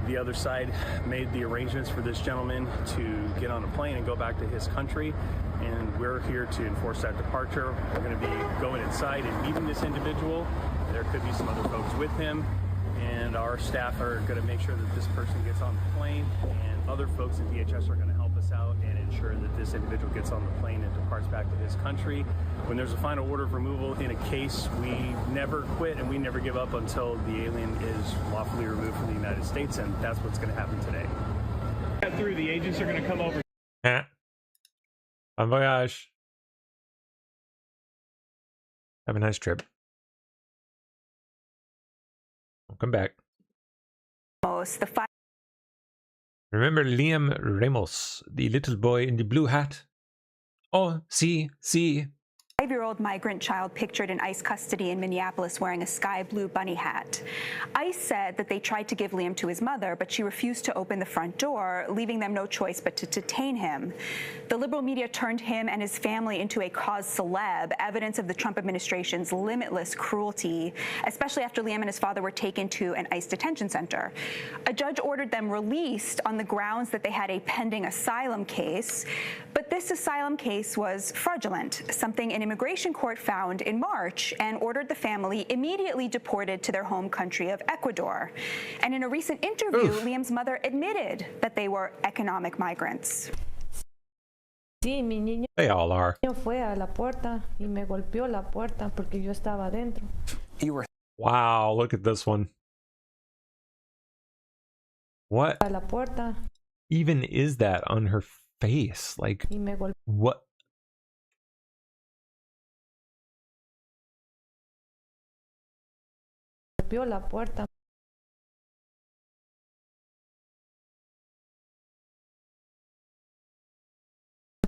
The other side made the arrangements for this gentleman to get on a plane and go back to his country, and we're here to enforce that departure. We're going to be going inside and meeting this individual. There could be some other folks with him, and our staff are going to make sure that this person gets on the plane, and other folks at DHS are going to help us out and ensure that this individual gets on the plane and departs back to his country. When there's a final order of removal in a case, we never quit and we never give up until the alien is lawfully removed from the United States, and that's what's going to happen today. Through the agents are going to come over. Bon voyage. Have a nice trip. Welcome back. Remember Liam Ramos, the little boy in the blue hat? Oh, see. 5-year-old migrant child pictured in ICE custody in Minneapolis wearing a sky blue bunny hat. ICE said that they tried to give Liam to his mother, but she refused to open the front door, leaving them no choice but to detain him. The liberal media turned him and his family into a cause celeb, evidence of the Trump administration's limitless cruelty, especially after Liam and his father were taken to an ICE detention center. A judge ordered them released on the grounds that they had a pending asylum case, but this asylum case was fraudulent, something an immigration court found in March and ordered the family immediately deported to their home country of Ecuador. And in a recent interview, Liam's mother admitted that they were economic migrants. Sí, mi niño all are. Fue a la puerta y me golpeó la puerta porque yo estaba adentro. Wow, look at this one. What A la puerta even is that on her face? Like, y me what? golpeó la puerta.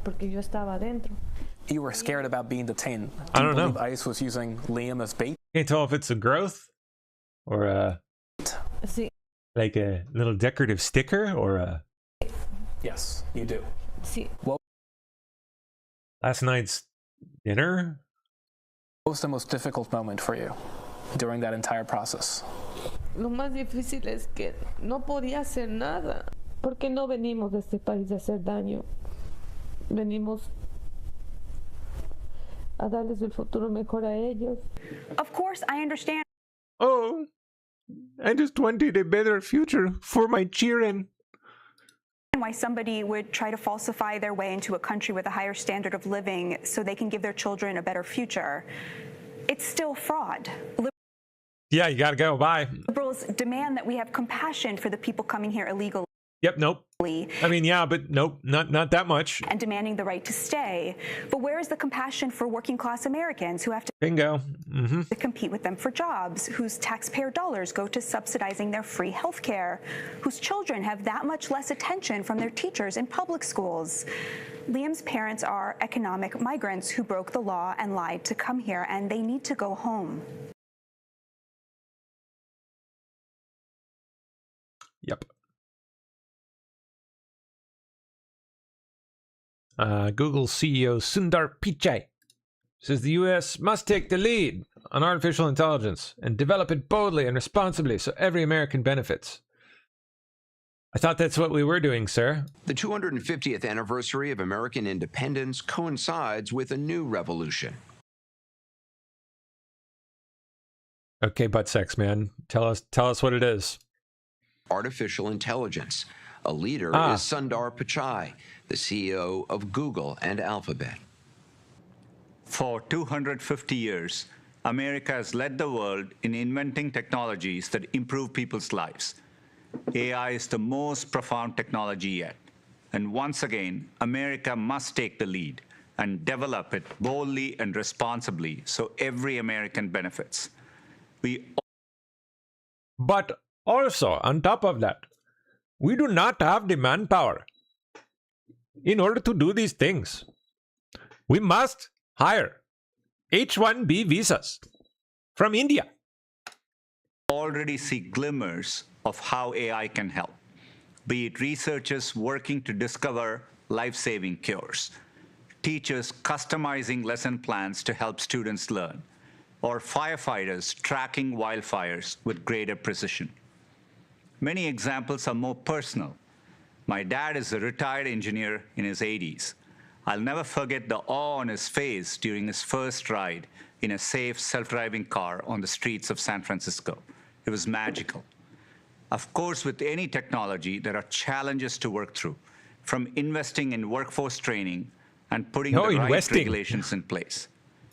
Porque yo estaba adentro. You were scared about being detained. I don't know. ICE was using Liam as bait? Can't tell if it's a growth or Sí. like a little decorative sticker or a. Yes, you do. Sí. What Last night's dinner? was the most difficult moment for you during that entire process? Lo más difícil es que no podía hacer nada. Porque no venimos de este país de hacer daño. Venimos a darles el futuro mejor a ellos. Of course, I understand. Oh, I just wanted a better future for my children. Why somebody would try to falsify their way into a country with a higher standard of living so they can give their children a better future. It's still fraud. Yeah, you gotta go. Bye. Liberals demand that we have compassion for the people coming here illegally. Yep, nope. I mean, yeah, but nope, not that much. And demanding the right to stay. But where is the compassion for working class Americans who have to Bingo. to compete with them for jobs, whose taxpayer dollars go to subsidizing their free health care, whose children have that much less attention from their teachers in public schools? Liam's parents are economic migrants who broke the law and lied to come here, and they need to go home. Yep. Google CEO Sundar Pichai says the U.S. must take the lead on artificial intelligence and develop it boldly and responsibly so every American benefits. I thought that's what we were doing, sir. The 250th anniversary of American independence coincides with a new revolution. Okay, butt sex, man. Tell us what it is. Artificial intelligence. A leader is Sundar Pichai, the CEO of Google and Alphabet. For 250 years, America has led the world in inventing technologies that improve people's lives. AI is the most profound technology yet. And once again, America must take the lead and develop it boldly and responsibly so every American benefits. But also, on top of that, we do not have the manpower in order to do these things. We must hire H-1B visas from India. Already see glimmers of how AI can help, be it researchers working to discover life-saving cures, teachers customizing lesson plans to help students learn, or firefighters tracking wildfires with greater precision. Many examples are more personal. My dad is a retired engineer in his 80s. I'll never forget the awe on his face during his first ride in a safe, self-driving car on the streets of San Francisco. It was magical. Of course, with any technology, there are challenges to work through, from investing in workforce training and putting the right regulations in place.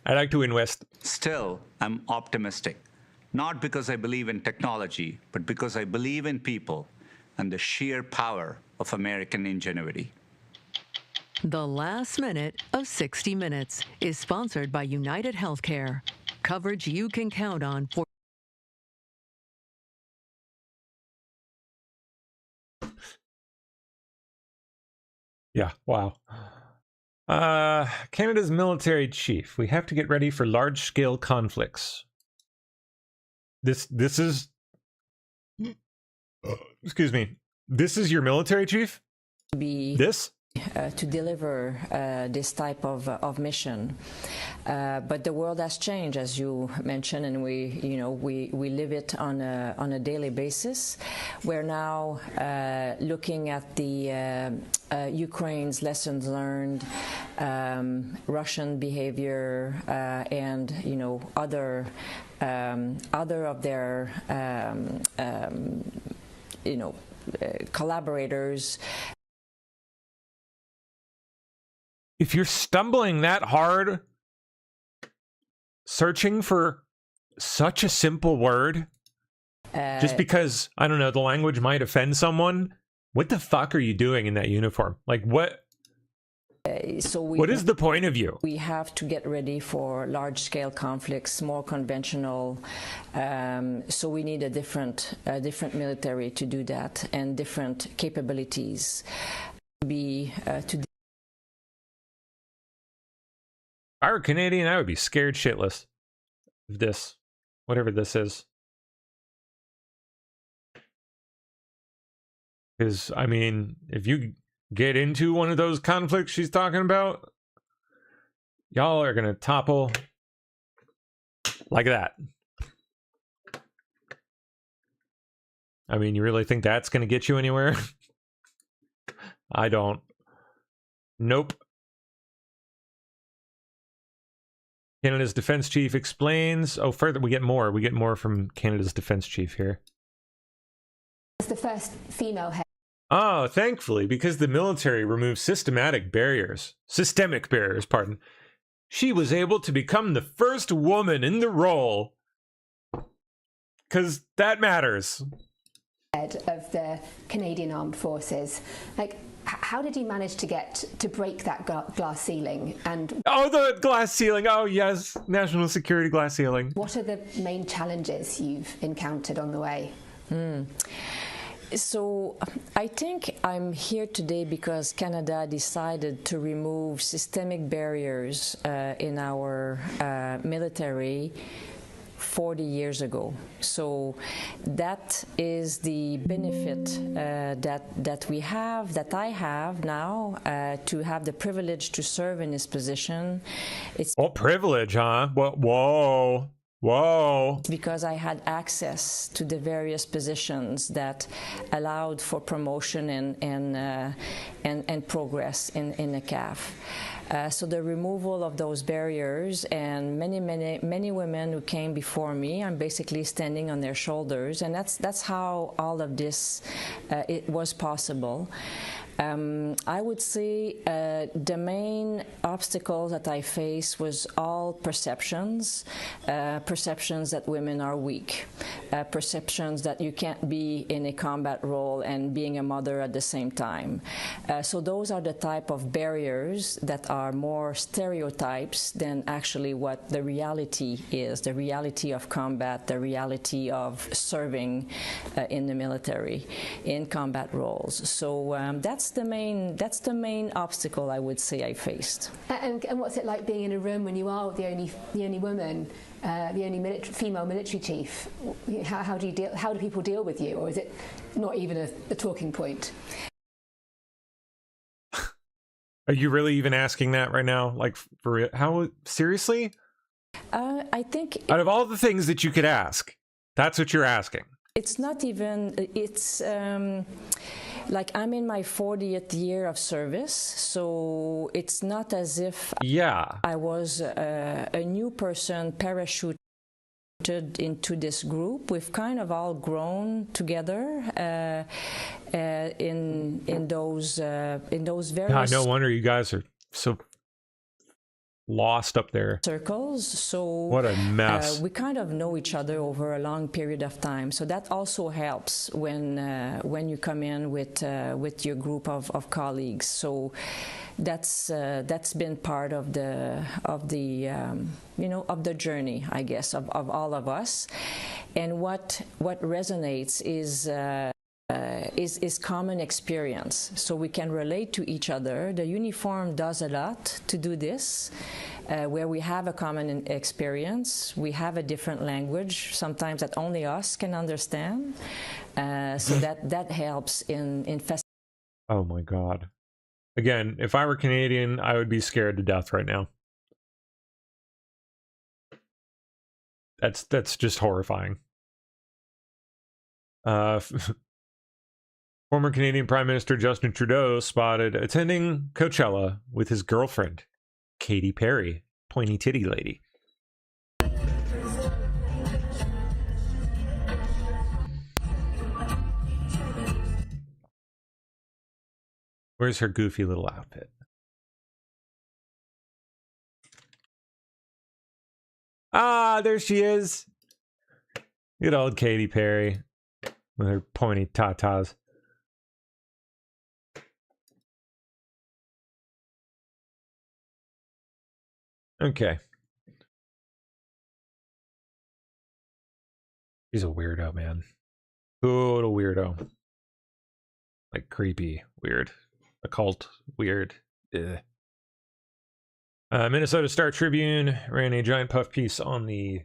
I like to invest. Still, I'm optimistic. Not because I believe in technology, but because I believe in people and the sheer power of American ingenuity. The last minute of 60 Minutes is sponsored by United Healthcare. Coverage you can count on for. Yeah, wow. Canada's military chief. We have to get ready for large-scale conflicts. This is... excuse me. This is your military chief? This? To deliver this type of mission, but the world has changed, as you mentioned, and we live it on a daily basis. We're now looking at the Ukraine's lessons learned, Russian behavior, and other of their collaborators. If you're stumbling that hard, searching for such a simple word, just because, I don't know, the language might offend someone, what the fuck are you doing in that uniform? Like, what? What is the point of you? We have to get ready for large-scale conflicts, more conventional. So we need a different military to do that, and different capabilities. If I were Canadian, I would be scared shitless of this, whatever this is. Because, I mean, if you get into one of those conflicts she's talking about, y'all are going to topple like that. I mean, you really think that's going to get you anywhere? I don't. Nope. Canada's defense chief explains. Oh, further, we get more. We get more from Canada's defense chief here. It's the first female head. Oh, thankfully, because the military removed systemic barriers, pardon. She was able to become the first woman in the role because that matters. Head of the Canadian Armed Forces. Like, how did you manage to break that glass ceiling? And the glass ceiling. Oh yes, national security glass ceiling. What are the main challenges you've encountered on the way? So I think I'm here today because Canada decided to remove systemic barriers in our military 40 years ago. So that is the benefit that I have now to have the privilege to serve in this position. It's privilege, huh? Whoa. Because I had access to the various positions that allowed for promotion and progress in the CAF. So the removal of those barriers, and many women who came before me, I'm basically standing on their shoulders, and that's how all of this it was possible. I would say the main obstacles that I faced was all perceptions that women are weak, perceptions that you can't be in a combat role and being a mother at the same time. So those are the type of barriers that are more stereotypes than actually what the reality is, the reality of combat, the reality of serving in the military, in combat roles. So that's the main obstacle I would say I faced. And what's it like being in a room when you are the only woman, the only female military chief? How do people deal with you, or is it not even a talking point? Are you really even asking that right now? Like, for real? How seriously? I think out of all the things that you could ask, that's what you're asking. It's not even. It's. Like, I'm in my 40th year of service, so it's not as if I was a new person parachuted into this group. We've kind of all grown together in those various. No wonder you guys are so lost up there. Circles. So what a mess. We kind of know each other over a long period of time. So that also helps when you come in with your group of colleagues. So that's been part of the journey, I guess, of all of us. And what resonates is common experience, so we can relate to each other. The uniform does a lot to do this, where we have a common experience, we have a different language, sometimes that only us can understand, so that helps in Oh my God. Again, if I were Canadian, I would be scared to death right now. That's just horrifying. Former Canadian Prime Minister Justin Trudeau spotted attending Coachella with his girlfriend, Katy Perry, pointy titty lady. Where's her goofy little outfit? Ah, there she is. Good old Katy Perry with her pointy tatas. Okay. He's a weirdo, man. Total weirdo. Like creepy, weird. Occult, weird. Ugh. Minnesota Star Tribune ran a giant puff piece on the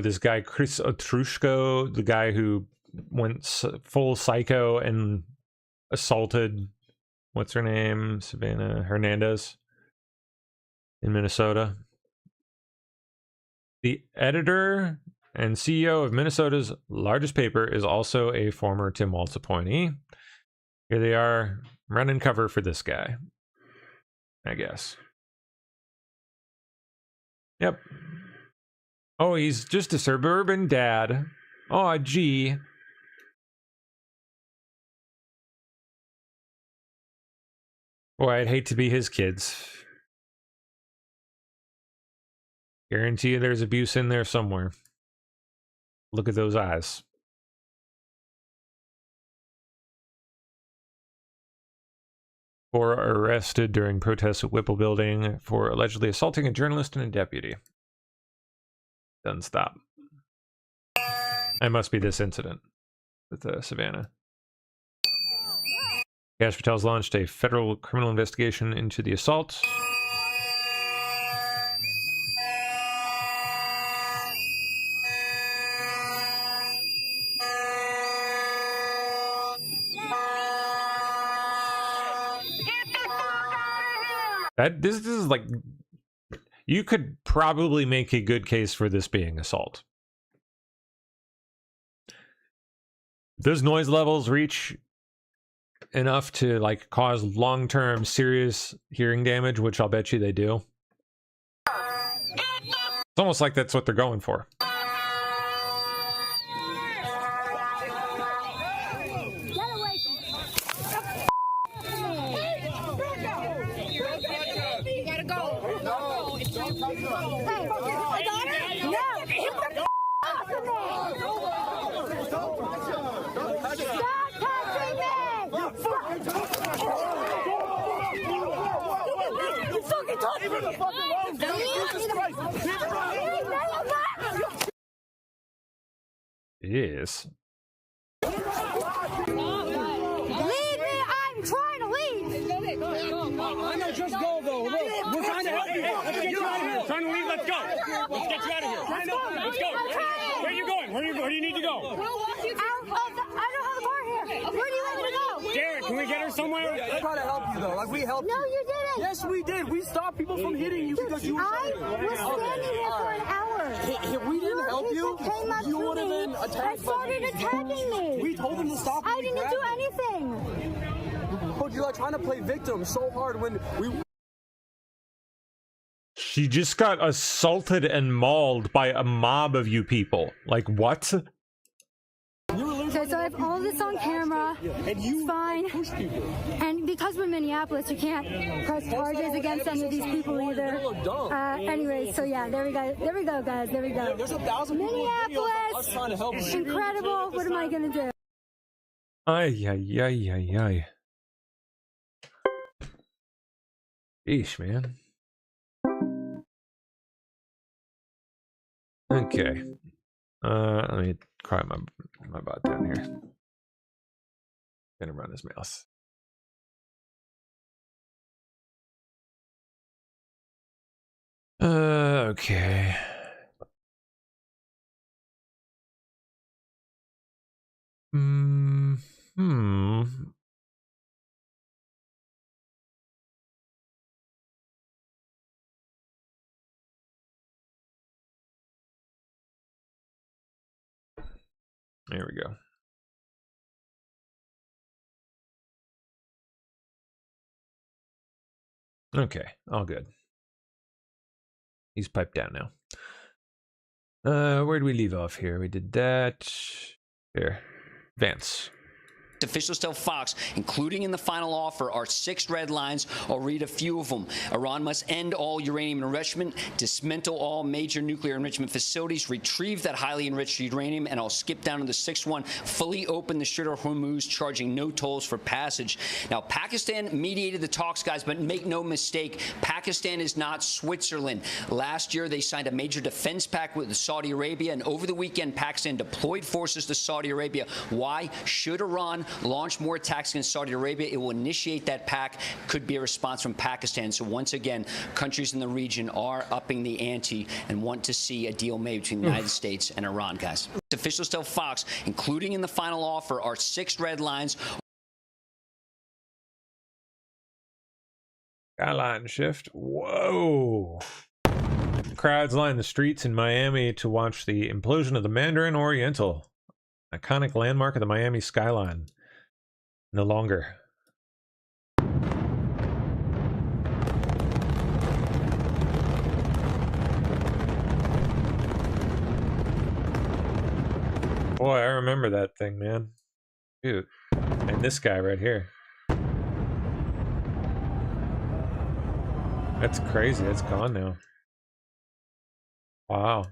this guy Chris Otrushko, the guy who went full psycho and assaulted what's her name, Savannah Hernandez in Minnesota. The editor and CEO of Minnesota's largest paper is also a former Tim Walz appointee. Here they are running cover for this guy, I guess. Yep. Oh, he's just a suburban dad. Oh, gee. Boy, I'd hate to be his kids. Guarantee you there's abuse in there somewhere. Look at those eyes. Four are arrested during protests at Whipple Building for allegedly assaulting a journalist and a deputy. Doesn't stop. It must be this incident with Savannah. Kash Patel's launched a federal criminal investigation into the assault. This is like, you could probably make a good case for this being assault. Those noise levels reach enough to like cause long-term serious hearing damage, which I'll bet you they do. It's almost like that's what they're going for. Yes. Leave me! I'm trying to leave! I know, just go though. Look, we're trying to help you. Let's get you out of here. Trying to leave, let's go. Let's get you out of here. Let's go. Where are you going? Where do you need to go? I don't have a car here. Where do you want me to go? Derek, can we get her somewhere? I try to help you though. Like we helped. No, you didn't. Yes, we did. We stopped people from hitting you because you were. I was standing here for an hour. We didn't help you. Came up You to would have me been attacked. and started attacking me. We told them to stop. I didn't do anything. But you're like trying to play victim so hard when we. She just got assaulted and mauled by a mob of you people. Like, what? Okay, so I have all this on camera. It's fine. And because we're Minneapolis, you can't press charges against any of these people either. Anyway, so yeah, there we go. There we go, guys. There we go. There's 1,000 people Minneapolis, trying to help you. incredible. What am I gonna do? Ay, ay, ay, ay, ay. Eesh, man. Okay. Let me cry my butt down here. Gonna run his mouse. Okay. There we go. Okay, all good. He's piped down now. Where did we leave off here? We did that. There. Vance. Officials tell Fox, including in the final offer, are 6 red lines. I'll read a few of them. Iran must end all uranium enrichment, dismantle all major nuclear enrichment facilities, retrieve that highly enriched uranium, and I'll skip down to the 6th one, fully open the Strait of Hormuz, charging no tolls for passage. Now, Pakistan mediated the talks, guys, but make no mistake, Pakistan is not Switzerland. Last year, they signed a major defense pact with Saudi Arabia, and over the weekend, Pakistan deployed forces to Saudi Arabia. Why? Should Iran launch more attacks against Saudi Arabia, it will initiate that pact. Could be a response from Pakistan. So once again, countries in the region are upping the ante and want to see a deal made between the United States and Iran, guys. Officials tell Fox, including in the final offer, are 6 red lines. Skyline shift. Whoa. Crowds line the streets in Miami to watch the implosion of the Mandarin Oriental, iconic landmark of the Miami skyline. No longer. Boy, I remember that thing, man. Dude. And this guy right here. That's crazy. It's gone now. Wow.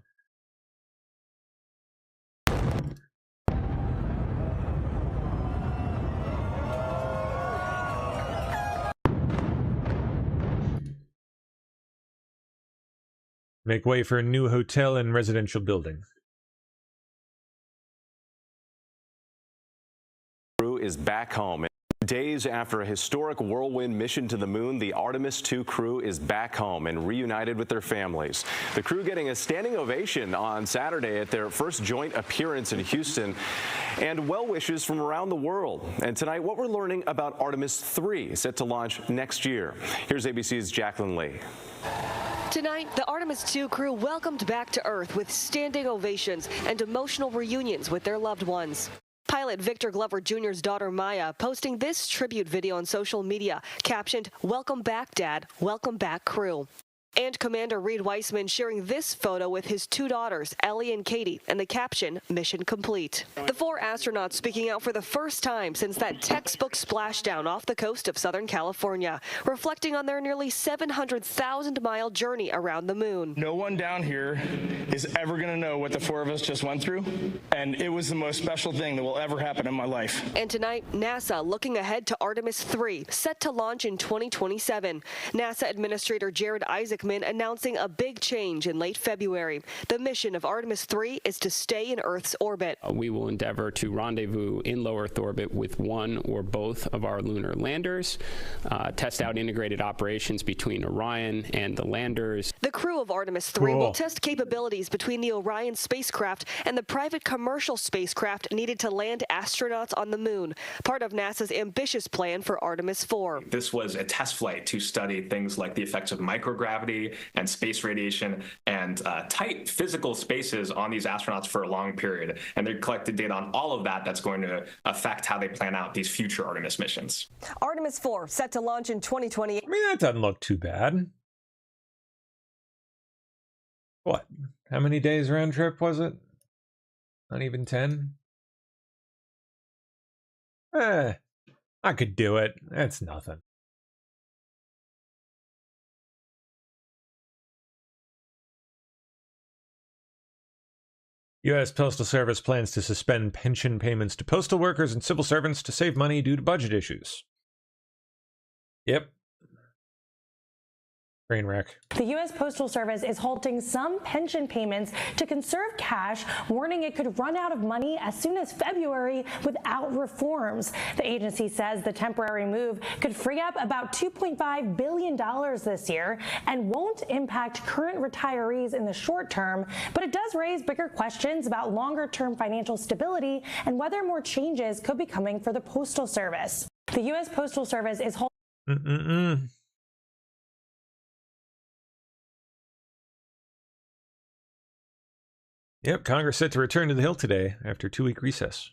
Make way for a new hotel and residential building. Crew is back home. Days after a historic whirlwind mission to the moon, the Artemis II crew is back home and reunited with their families. The crew getting a standing ovation on Saturday at their first joint appearance in Houston, and well wishes from around the world. And tonight, what we're learning about Artemis III, set to launch next year. Here's ABC's Jacqueline Lee. Tonight, the Artemis II crew welcomed back to Earth with standing ovations and emotional reunions with their loved ones. Pilot Victor Glover Jr.'s daughter Maya posting this tribute video on social media, captioned, "Welcome back, Dad. Welcome back, crew." And Commander Reed Weissman sharing this photo with his two daughters, Ellie and Katie, and the caption, "Mission complete." The four astronauts speaking out for the first time since that textbook splashdown off the coast of Southern California, reflecting on their nearly 700,000-mile journey around the moon. No one down here is ever going to know what the four of us just went through, and it was the most special thing that will ever happen in my life. And tonight, NASA looking ahead to Artemis III, set to launch in 2027. NASA Administrator Jared Isaacman announcing a big change in late February. The mission of Artemis III is to stay in Earth's orbit. We will endeavor to rendezvous in low Earth orbit with one or both of our lunar landers, test out integrated operations between Orion and the landers. The crew of Artemis III will test capabilities between the Orion spacecraft and the private commercial spacecraft needed to land astronauts on the moon, part of NASA's ambitious plan for Artemis IV. This was a test flight to study things like the effects of microgravity and space radiation and tight physical spaces on these astronauts for a long period. And they collected data on all of that that's going to affect how they plan out these future Artemis missions. Artemis IV set to launch in 2028. I mean, that doesn't look too bad. What? How many days round trip was it? Not even 10? I could do it. That's nothing. U.S. Postal Service plans to suspend pension payments to postal workers and civil servants to save money due to budget issues. Yep. Train wreck. The U.S. Postal Service is halting some pension payments to conserve cash, warning it could run out of money as soon as February without reforms. The agency says the temporary move could free up about $2.5 billion this year and won't impact current retirees in the short term, but it does raise bigger questions about longer-term financial stability and whether more changes could be coming for the Postal Service. The U.S. Postal Service is halting. Yep, Congress set to return to the Hill today after a 2-week recess.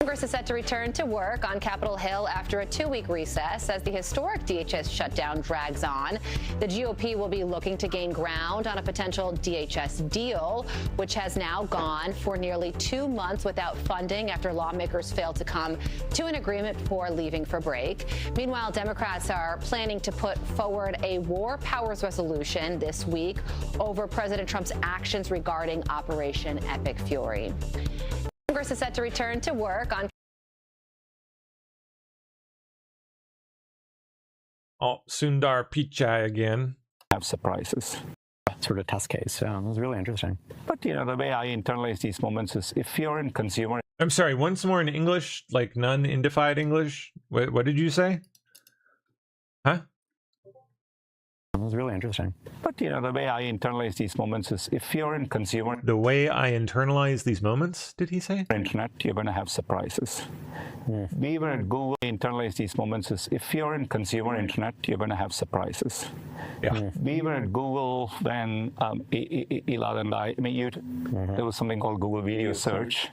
Congress is set to return to work on Capitol Hill after a 2-week recess as the historic DHS shutdown drags on. The GOP will be looking to gain ground on a potential DHS deal, which has now gone for nearly 2 months without funding after lawmakers failed to come to an agreement before leaving for break. Meanwhile, Democrats are planning to put forward a war powers resolution this week over President Trump's actions regarding Operation Epic Fury. Congress is set to return to work on. Oh, Sundar Pichai again. Have surprises. Sort of test case. It was really interesting. But, you know, the way I internalize these moments is if you're in consumer. I'm sorry, once more in English, like non-indified English. What did you say? Huh? It was really interesting. But, you know, the way I internalize these moments is if you're in consumer. The way I internalize these moments, did he say? Internet, you're going to have surprises. We were at Google, internalize these moments is if you're in consumer internet, you're going to have surprises. Yeah. We were at Google when Elad and I mean, there was something called Google Video Search.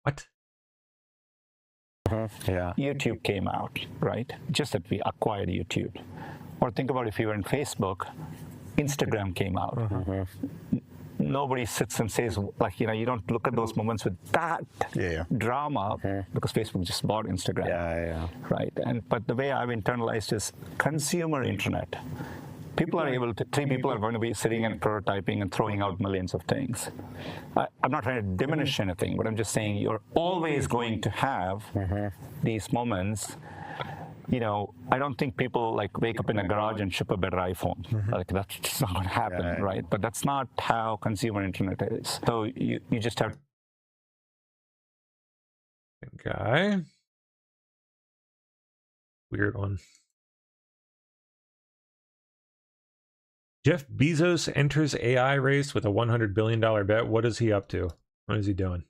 What? Yeah. YouTube came out, right? Just that we acquired YouTube. Or think about if you were in Facebook, Instagram came out. nobody sits and says, like, you don't look at those moments with that drama because Facebook just bought Instagram. Right. But the way I've internalized is consumer internet. People are able to, 3 people are going to be sitting and prototyping and throwing out millions of things. I'm not trying to diminish anything, but I'm just saying you're always going to have these moments. I don't think people like wake up in a garage and ship a better iPhone. Like that's just not going to happen, right? But that's not how consumer internet is. So you just have. Okay. Weird one. Jeff Bezos enters AI race with a $100 billion bet. What is he up to? What is he doing?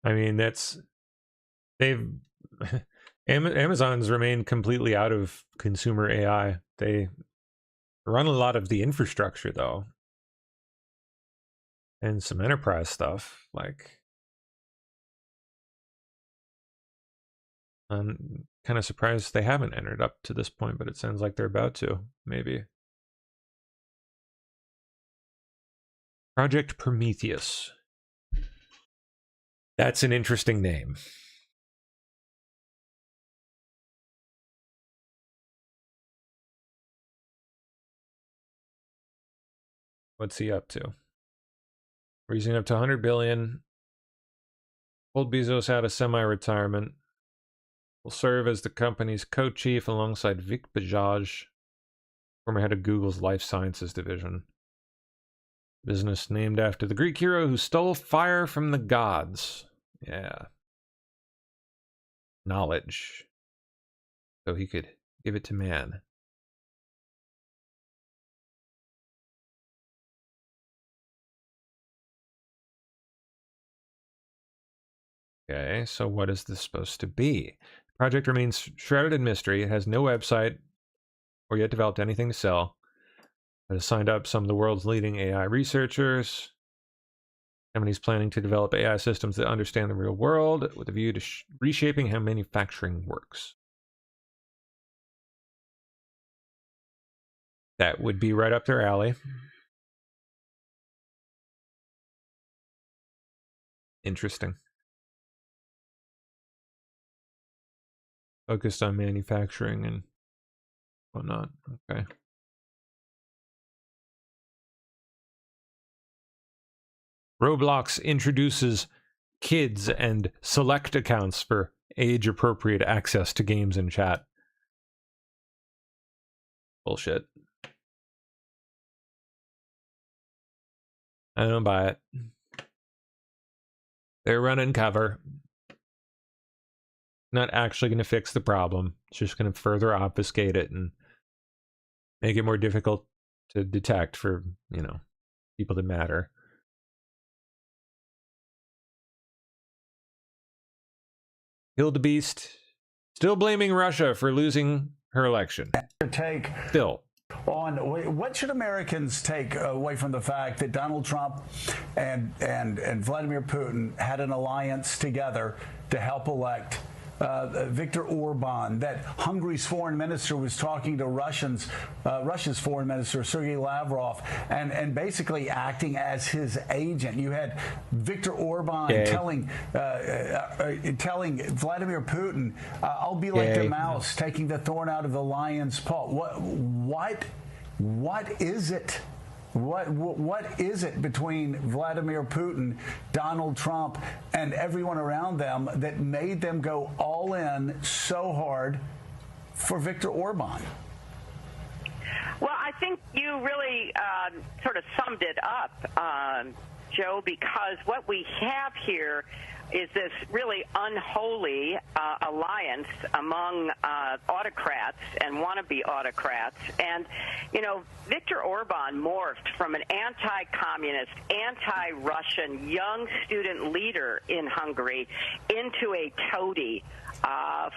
I mean, Amazon's remained completely out of consumer AI. They run a lot of the infrastructure, though. And some enterprise stuff, like... I'm kind of surprised they haven't entered up to this point, but it sounds like they're about to, maybe. Project Prometheus. That's an interesting name. What's he up to? Raising up to $100 billion. Pulled Bezos out of semi-retirement. Will serve as the company's co-chief alongside Vic Bajaj, former head of Google's life sciences division. Business named after the Greek hero who stole fire from the gods. Yeah. Knowledge. So he could give it to man. Okay, so what is this supposed to be? The project remains shrouded in mystery. It has no website or yet developed anything to sell. It has signed up some of the world's leading AI researchers. The company's planning to develop AI systems that understand the real world with a view to reshaping how manufacturing works. That would be right up their alley. Interesting. Focused on manufacturing and whatnot. Okay. Roblox introduces kids and select accounts for age-appropriate access to games and chat. Bullshit. I don't buy it. They're running cover. Not actually going to fix the problem. It's just going to further obfuscate it and make it more difficult to detect for, people that matter. Hildebeest still blaming Russia for losing her election. Still. On what should Americans take away from the fact that Donald Trump and Vladimir Putin had an alliance together to help elect Viktor Orban, that Hungary's foreign minister was talking to Russia's foreign minister, Sergei Lavrov, and basically acting as his agent. You had Viktor Orban telling Vladimir Putin, I'll be like the mouse taking the thorn out of the lion's paw. What is it? What is it between Vladimir Putin, Donald Trump, and everyone around them that made them go all in so hard for Viktor Orban? Well, I think you really sort of summed it up, Joe, because what we have here is this really unholy alliance among autocrats and wannabe autocrats. And, Viktor Orban morphed from an anti-communist, anti-Russian young student leader in Hungary into a toady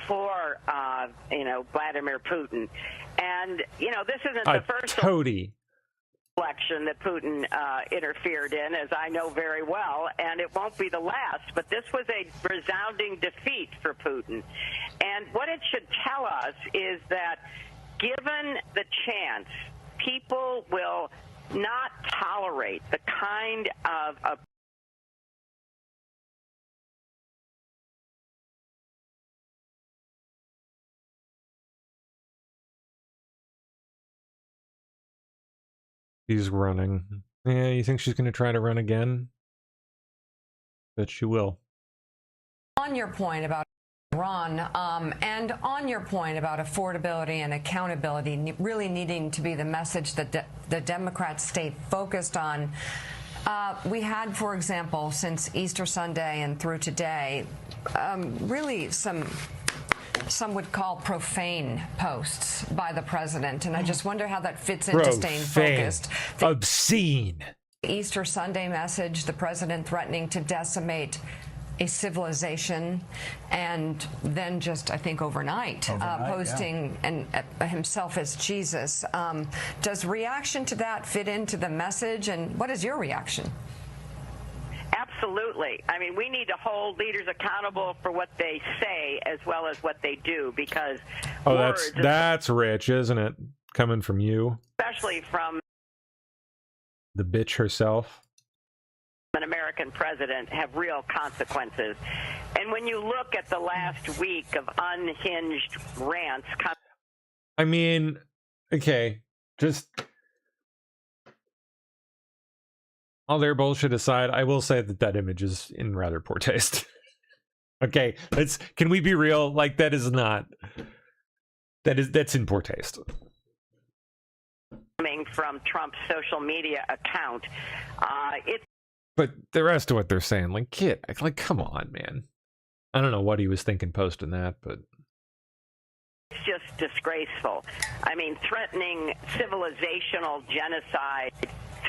for, Vladimir Putin. And, this isn't the first toady election that Putin interfered in, as I know very well, and it won't be the last. But this was a resounding defeat for Putin. And what it should tell us is that given the chance, people will not tolerate the kind of She's running. Yeah, you think she's going to try to run again? Bet she will. On your point about Iran, and on your point about affordability and accountability really needing to be the message that the Democrats stay focused on, we had, for example, since Easter Sunday and through today, really some would call profane posts by the president, and I just wonder how that fits into staying focused. Obscene. Easter Sunday message, the president threatening to decimate a civilization, and then just, I think, overnight posting himself as Jesus. Does reaction to that fit into the message, and what is your reaction? Absolutely. I mean, we need to hold leaders accountable for what they say as well as what they do, because that's rich, isn't it? Coming from you, especially from the bitch herself, an American president, have real consequences. And when you look at the last week of unhinged rants, I mean, okay, just all their bullshit aside, I will say that image is in rather poor taste. Okay, can we be real? Like, that's in poor taste. Coming from Trump's social media account, but the rest of what they're saying, like, kid, like, come on, man. I don't know what he was thinking posting that, but it's just disgraceful. I mean, threatening civilizational genocide,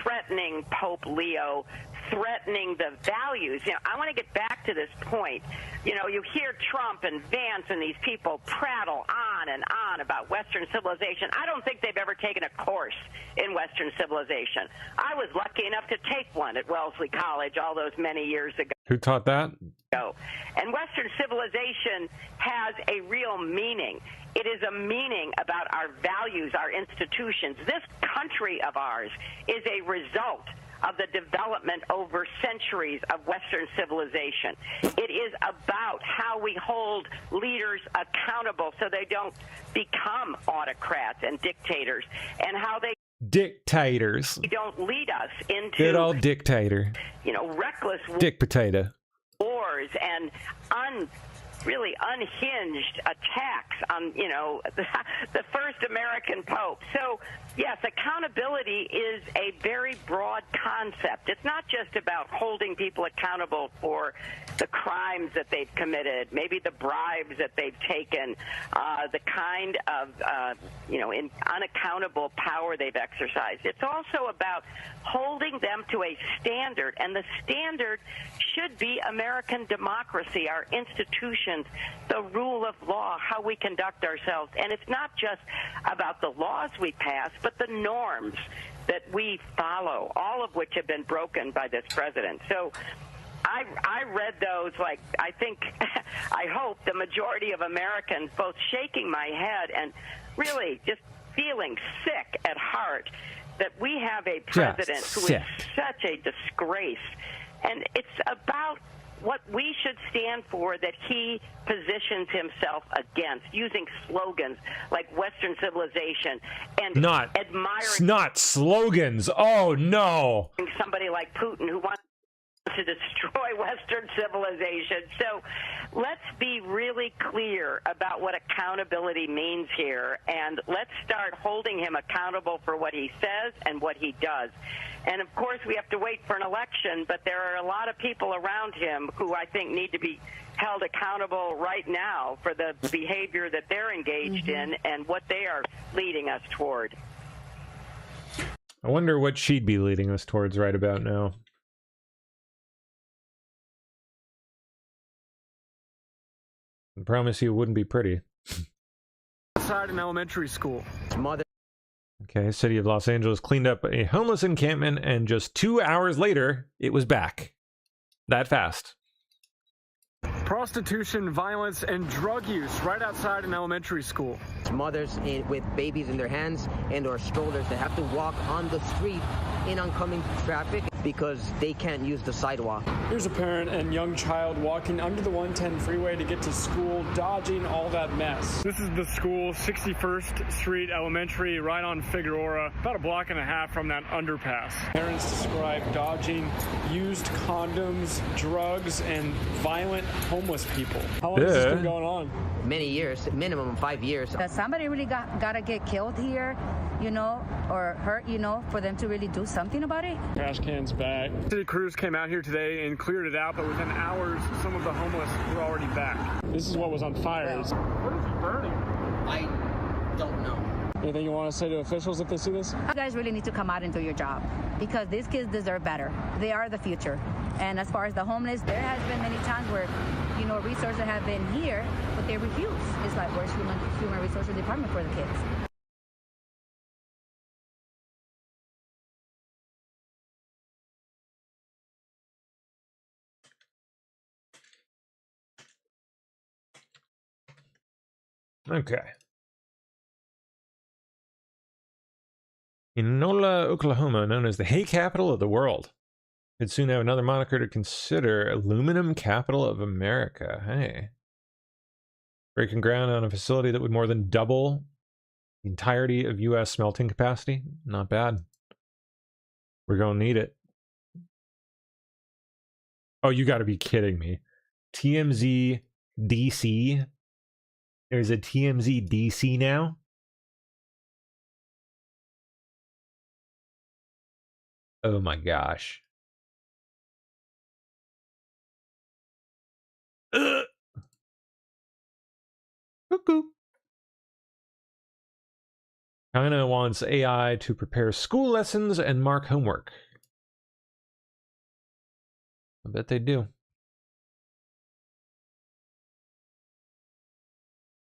threatening Pope Leo, threatening the values. You know, I want to get back to this point. You know, you hear Trump and Vance and these people prattle on and on about Western civilization. I don't think they've ever taken a course in Western civilization. I was lucky enough to take one at Wellesley College all those many years ago. Who taught that? And Western civilization has a real meaning. It is a meaning about our values, our institutions. This country of ours is a result of the development over centuries of Western civilization. It is about how we hold leaders accountable so they don't become autocrats and dictators, and how they don't lead us into good old dictator, reckless dick potato wars and really unhinged attacks on, the first American Pope. So, yes, accountability is a very broad concept. It's not just about holding people accountable for the crimes that they've committed, maybe the bribes that they've taken, the kind of, unaccountable power they've exercised. It's also about holding them to a standard, and the standard should be American democracy, our institutions, the rule of law, how we conduct ourselves. And it's not just about the laws we pass, but the norms that we follow, all of which have been broken by this president. So I read those, like, I hope the majority of Americans, both shaking my head and really just feeling sick at heart that we have a president who is such a disgrace. And it's about what we should stand for that he positions himself against, using slogans like Western civilization and not slogans. Oh, no. Somebody like Putin who wants to destroy Western civilization. So let's be really clear about what accountability means here, and let's start holding him accountable for what he says and what he does. And, of course, we have to wait for an election, but there are a lot of people around him who I think need to be held accountable right now for the behavior that they're engaged in and what they are leading us toward. I wonder what she'd be leading us towards right about now. I promise you it wouldn't be pretty. Outside an elementary school. Okay, City of Los Angeles cleaned up a homeless encampment, and just 2 hours later, it was back. That fast. Prostitution, violence, and drug use right outside an elementary school. Mothers with babies in their hands and or strollers that have to walk on the street in oncoming traffic because they can't use the sidewalk. Here's a parent and young child walking under the 110 freeway to get to school, dodging all that mess. This is the school, 61st Street Elementary, right on Figueroa, about a block and a half from that underpass. Parents describe dodging used condoms, drugs, and violent homeless people. How long has this been going on? Many years, minimum 5 years. Somebody really gotta get killed here, you know, or hurt, you know, for them to really do something about it. Trash cans back. City crews came out here today and cleared it out, but within hours, some of the homeless were already back. This is what was on fire. What is burning? I don't know. Anything you want to say to officials if they see this? You guys really need to come out and do your job because these kids deserve better. They are the future. And as far as the homeless, there has been many times where, you know, resources have been here, but they refuse. It's like, where's human resources department for the kids? Okay. Enola, Oklahoma, known as the hay capital of the world, could soon have another moniker to consider: aluminum capital of America. Hey. Breaking ground on a facility that would more than double the entirety of U.S. smelting capacity. Not bad. We're going to need it. Oh, you got to be kidding me. TMZ DC. There's a TMZ DC now? Oh my gosh. Cuckoo. China wants AI to prepare school lessons and mark homework. I bet they do.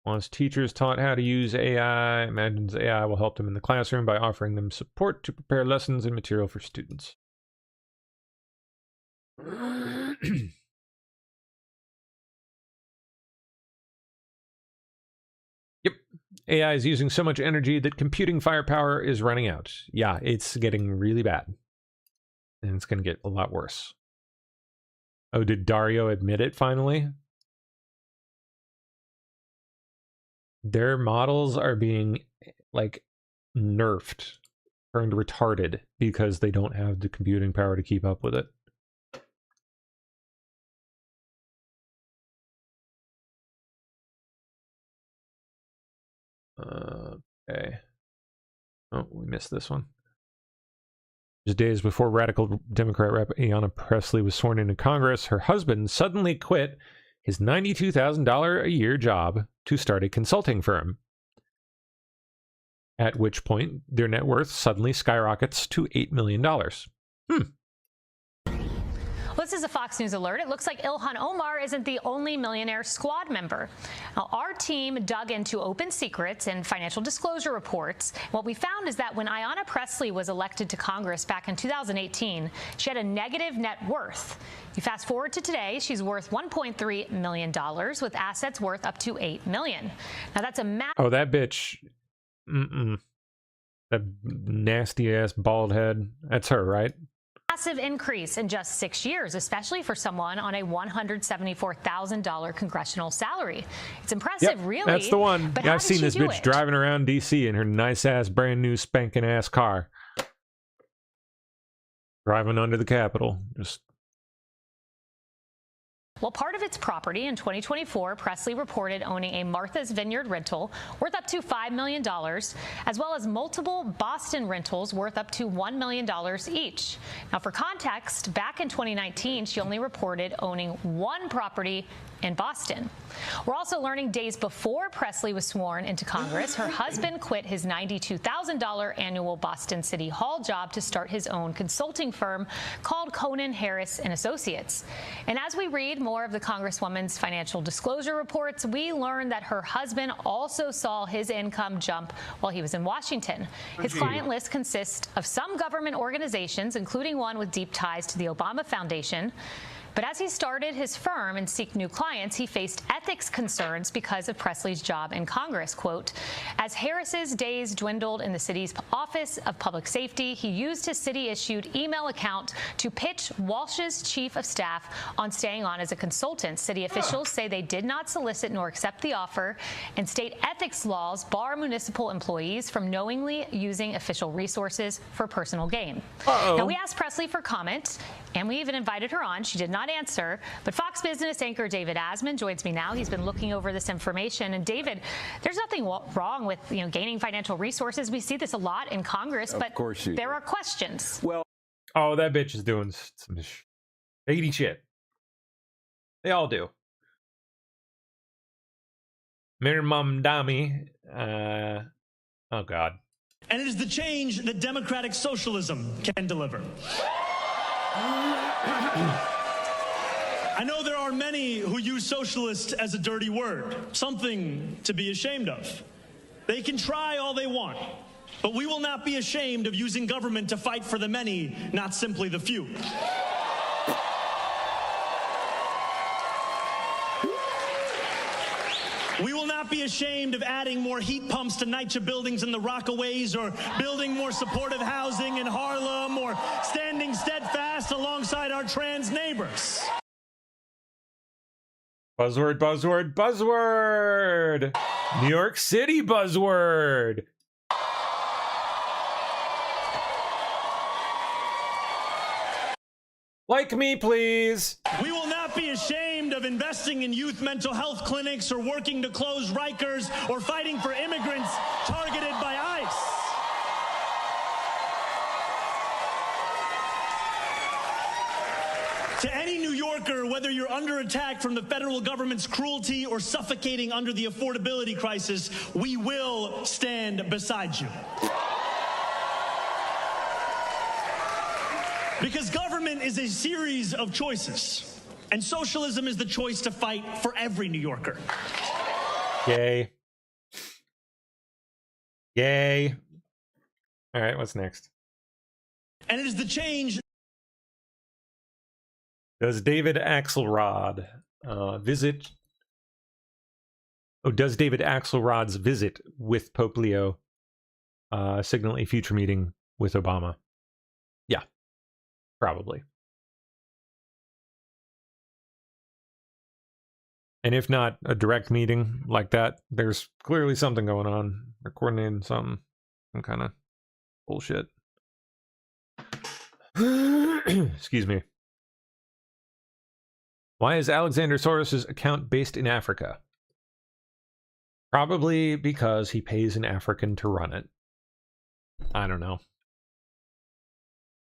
Once teachers taught how to use AI, imagines AI will help them in the classroom by offering them support to prepare lessons and material for students. Yep. AI is using so much energy that computing firepower is running out. Yeah, it's getting really bad. And it's going to get a lot worse. Oh, did Dario admit it finally? Their models are being, like, nerfed, turned retarded, because they don't have the computing power to keep up with it. Okay. Oh, we missed this one. Just days before radical Democrat Rep. Ayanna Pressley was sworn into Congress, her husband suddenly quit his $92,000 a year job to start a consulting firm. At which point, their net worth suddenly skyrockets to $8 million. This is a Fox News alert. It looks like Ilhan Omar isn't the only millionaire squad member. Now, our team dug into open secrets and financial disclosure reports. What we found is that when Ayanna Pressley was elected to Congress back in 2018, she had a negative net worth. You fast forward to today, she's worth $1.3 million with assets worth up to $8 million. Now, that's a Oh, that bitch. That nasty ass bald head. That's her, right? massive increase in just 6 years, especially for someone on a $174,000 congressional salary. It's impressive, really. That's the one. But I've seen this bitch driving around D.C. in her nice-ass, brand-new, spanking-ass car. Driving under the Capitol. Just... Well, part of its property in 2024, Pressley reported owning a Martha's Vineyard rental worth up to $5 million, as well as multiple Boston rentals worth up to $1 million each. Now, for context, back in 2019, she only reported owning one property in Boston. We're also learning days before Pressley was sworn into Congress, her husband quit his $92,000 annual Boston City Hall job to start his own consulting firm called Conan Harris & Associates. And as we read more of the Congresswoman's financial disclosure reports, we learned that her husband also saw his income jump while he was in Washington. His client list consists of some government organizations, including one with deep ties to the Obama Foundation. But as he started his firm and seek new clients, he faced ethics concerns because of Presley's job in Congress. Quote, as Harris's days dwindled in the city's Office of Public Safety, he used his city-issued email account to pitch Walsh's chief of staff on staying on as a consultant. City officials say they did not solicit nor accept the offer, and state ethics laws bar municipal employees from knowingly using official resources for personal gain. Now, we asked Presley for comment, and we even invited her on. She did not answer, but Fox Business anchor David Asman joins me now. He's been looking over this information. And David, there's nothing wrong with gaining financial resources. We see this a lot in Congress, but there are questions. Well, oh, that bitch is doing some shady shit. They all do. Mirmam Dami. Oh God. And it is the change that democratic socialism can deliver. I know there are many who use socialist as a dirty word, something to be ashamed of. They can try all they want, but we will not be ashamed of using government to fight for the many, not simply the few. We will not be ashamed of adding more heat pumps to NYCHA buildings in the Rockaways, or building more supportive housing in Harlem, or standing steadfast alongside our trans neighbors. Buzzword, buzzword, buzzword! New York City buzzword! Like me, please! We will not be ashamed of investing in youth mental health clinics, or working to close Rikers, or fighting for immigrants targeted by ICE. To any New Yorker, whether you're under attack from the federal government's cruelty or suffocating under the affordability crisis, we will stand beside you. Because government is a series of choices, and socialism is the choice to fight for every New Yorker. Yay. Yay. All right, what's next? And it is the change. Does David Axelrod visit? Oh, does David Axelrod's visit with Pope Leo signal a future meeting with Obama? Yeah, probably. And if not a direct meeting like that, there's clearly something going on. They're coordinating some kind of bullshit. Excuse me. Why is Alexander Soros' account based in Africa? Probably because he pays an African to run it. I don't know.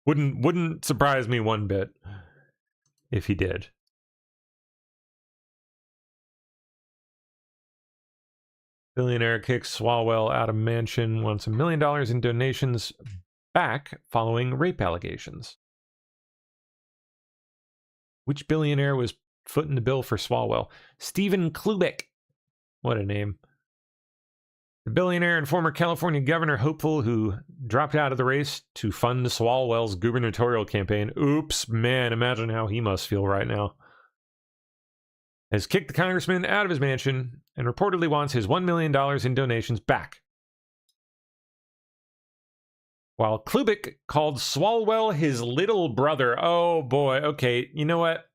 Wouldn't surprise me one bit if he did. Billionaire kicks Swalwell out of mansion, wants $1 million in donations back following rape allegations. Which billionaire was footing the bill for Swalwell? Stephen Klubik. What a name. The billionaire and former California governor hopeful who dropped out of the race to fund Swalwell's gubernatorial campaign. Oops, man, imagine how he must feel right now. Has kicked the congressman out of his mansion and reportedly wants his $1 million in donations back. While Klubik called Swalwell his little brother. Oh boy, okay, you know what?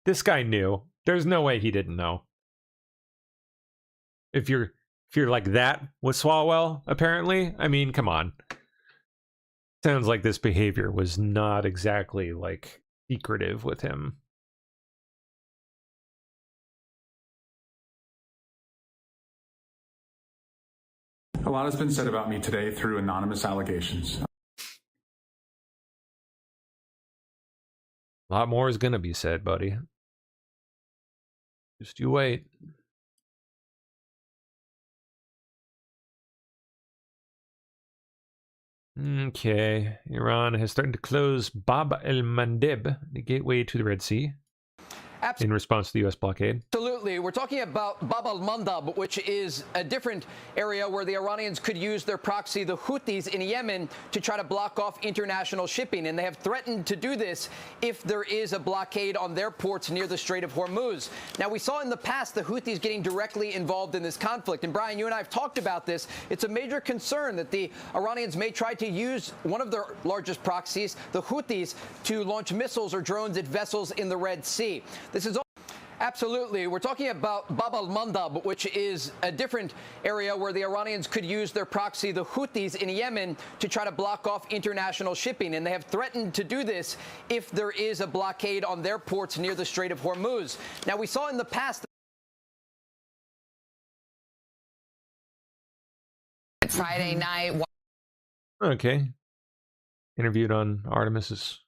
This guy knew. There's no way he didn't know. If you're like that with Swalwell, apparently, I mean, come on. Sounds like this behavior was not exactly, like, secretive with him. A lot has been said about me today through anonymous allegations. A lot more is going to be said, buddy. Just you wait. Okay. Iran has started to close Bab el-Mandeb, the gateway to the Red Sea. in response to the U.S. blockade. Absolutely. We're talking about Bab al-Mandab, which is a different area where the Iranians could use their proxy, the Houthis in Yemen, to try to block off international shipping. And they have threatened to do this if there is a blockade on their ports near the Strait of Hormuz. Now, we saw in the past the Houthis getting directly involved in this conflict. And Brian, you and I have talked about this. It's a major concern that the Iranians may try to use one of their largest proxies, the Houthis, to launch missiles or drones at vessels in the Red Sea. This is absolutely. We're talking about Bab al-Mandab, which is a different area where the Iranians could use their proxy, the Houthis in Yemen, to try to block off international shipping. And they have threatened to do this if there is a blockade on their ports near the Strait of Hormuz. Now, we saw in the past Friday night. Okay. Interviewed on Artemis's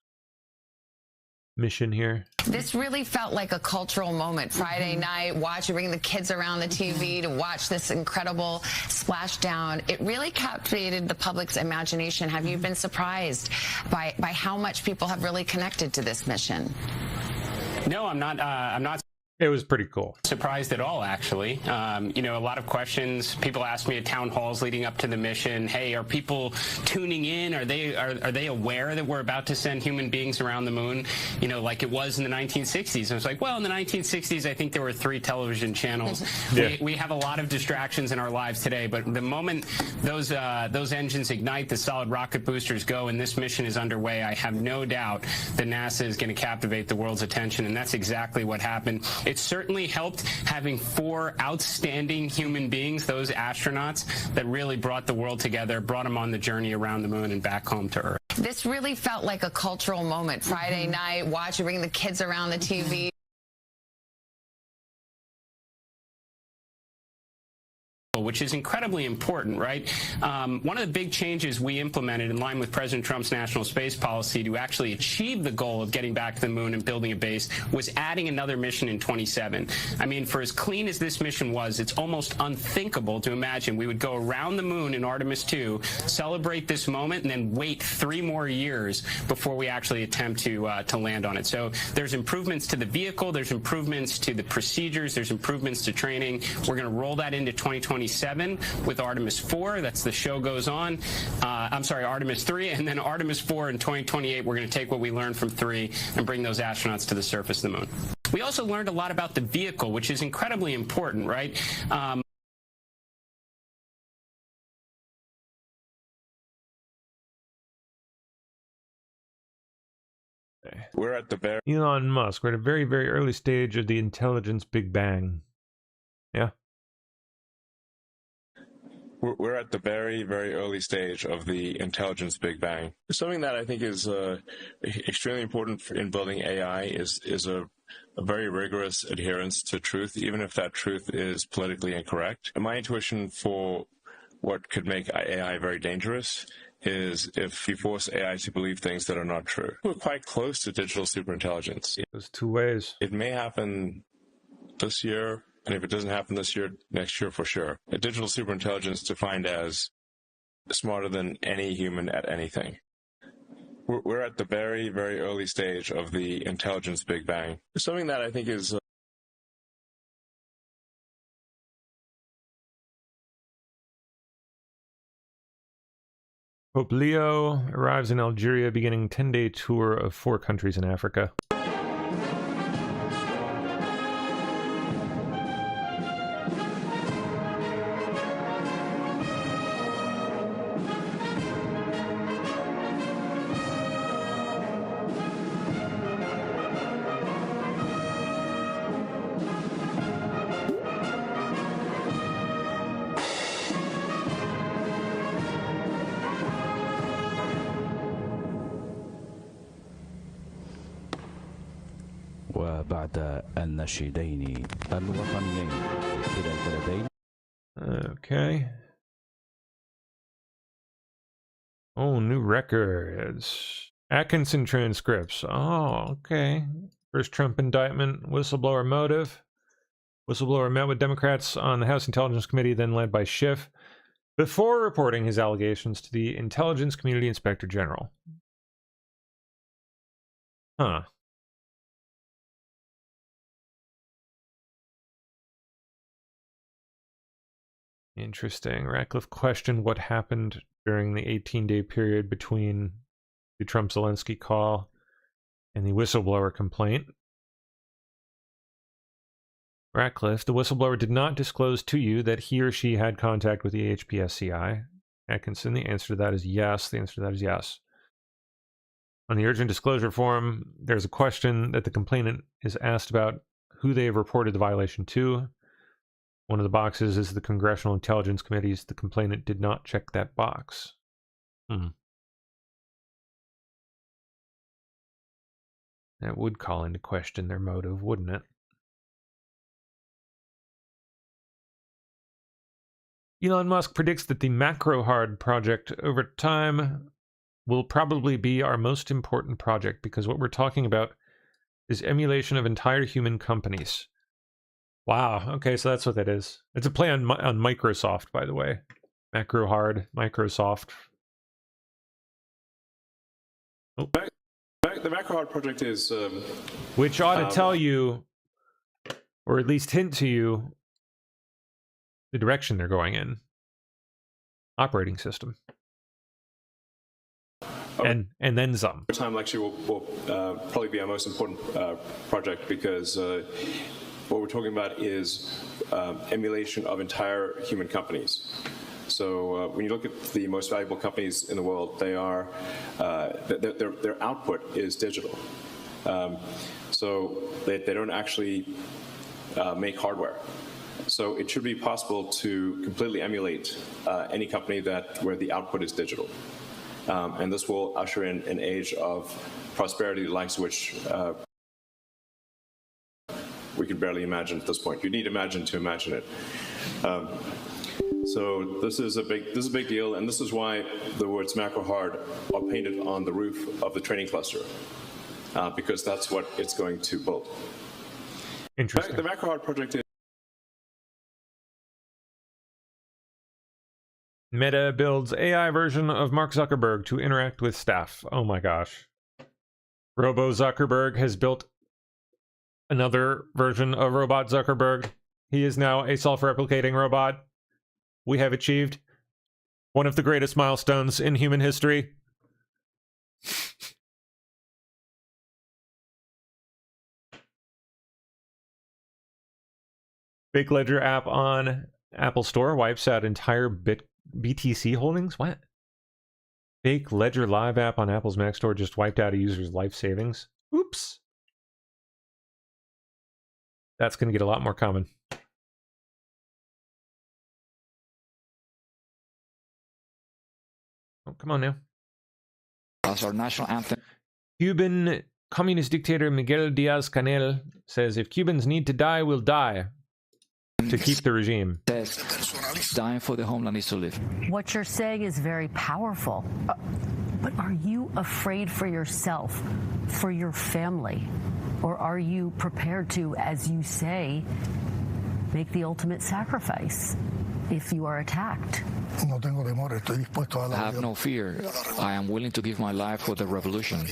mission here. This really felt like a cultural moment. Friday night, bringing the kids around the TV to watch this incredible splashdown. It really captivated the public's imagination. Have you been surprised by how much people have really connected to this mission? No, I'm not. It was pretty cool. Surprised at all, actually. You know, a lot of questions. People ask me at town halls leading up to the mission, hey, are people tuning in? Are they aware that we're about to send human beings around the moon, you know, like it was in the 1960s? I was like, well, in the 1960s, I think there were 3 television channels. Yeah. We have a lot of distractions in our lives today, but the moment those engines ignite, the solid rocket boosters go, and this mission is underway, I have no doubt that NASA is going to captivate the world's attention, and that's exactly what happened. It certainly helped having 4 outstanding human beings, those astronauts, that really brought the world together, brought them on the journey around the moon and back home to Earth. This really felt like a cultural moment. Friday night, bringing the kids around the TV. Which is incredibly important, right? One of the big changes we implemented in line with President Trump's national space policy to actually achieve the goal of getting back to the moon and building a base was adding another mission in 27. I mean, for as clean as this mission was, it's almost unthinkable to imagine we would go around the moon in Artemis 2, celebrate this moment, and then wait 3 more years before we actually attempt to land on it. So there's improvements to the vehicle, there's improvements to the procedures, there's improvements to training. We're going to roll that into 2027 with Artemis 4. That's the show goes on. I'm sorry, Artemis 3, and then Artemis 4 in 2028. We're going to take what we learned from 3 and bring those astronauts to the surface of the moon. We also learned a lot about the vehicle, which is incredibly important, right? We're at the Elon Musk. We're at a very, very early stage of the intelligence Big Bang. Yeah. We're at the very, very early stage of the intelligence Big Bang. Something that I think is extremely important in building AI is a very rigorous adherence to truth, even if that truth is politically incorrect. And my intuition for what could make AI very dangerous is if you force AI to believe things that are not true. We're quite close to digital superintelligence. There's 2 ways. It may happen this year. And if it doesn't happen this year, next year for sure. A digital superintelligence defined as smarter than any human at anything. We're at the very, very early stage of the intelligence Big Bang. Something that I think is Pope Leo arrives in Algeria, beginning 10-day tour of 4 countries in Africa. وبعد النشيدين الوطنيين إلى البلدين. Okay. Oh, new records. Atkinson transcripts. Oh, okay. First Trump indictment, whistleblower motive. Whistleblower met with Democrats on the House Intelligence Committee, then led by Schiff, before reporting his allegations to the Intelligence Community Inspector General. Huh. Interesting. Ratcliffe questioned what happened during the 18-day period between the Trump-Zelensky call and the whistleblower complaint. Ratcliffe, the whistleblower did not disclose to you that he or she had contact with the HPSCI. Atkinson, the answer to that is yes. The answer to that is yes. On the urgent disclosure form, there's a question that the complainant is asked about who they have reported the violation to. One of the boxes is the Congressional Intelligence Committees. The complainant did not check that box. That would call into question their motive, wouldn't it? Elon Musk predicts that the macro hard project over time will probably be our most important project, because what we're talking about is emulation of entire human companies. Wow, okay, so that's what that is. It's a play on Microsoft, by the way. Macro hard, Microsoft. Oh. The macro hard project is... which ought to tell you, or at least hint to you, the direction they're going in. Operating system. And then some. Time actually will probably be our most important project, because what we're talking about is emulation of entire human companies. So when you look at the most valuable companies in the world, they are their output is digital. So they don't actually make hardware. So it should be possible to completely emulate any company where the output is digital. And this will usher in an age of prosperity, the likes of which we could barely imagine at this point. You need to imagine it. So this is a big deal, and this is why the words macro hard are painted on the roof of the training cluster, because that's what it's going to build. Interesting. The macro hard project is... Meta builds AI version of Mark Zuckerberg to interact with staff. Oh my gosh. Robo Zuckerberg has built another version of Robot Zuckerberg. He is now a self-replicating robot. We have achieved one of the greatest milestones in human history. Fake Ledger app on Apple Store wipes out entire BTC holdings? What? Fake Ledger Live app on Apple's Mac Store just wiped out a user's life savings? Oops. That's going to get a lot more common. Oh, come on now. As our national anthem. Cuban communist dictator Miguel Diaz-Canel says, if Cubans need to die, we'll die to keep the regime. Dying for the homeland is to live. What you're saying is very powerful. But are you afraid for yourself, for your family? Or are you prepared to, as you say, make the ultimate sacrifice if you are attacked? I have no fear. I am willing to give my life for the revolution.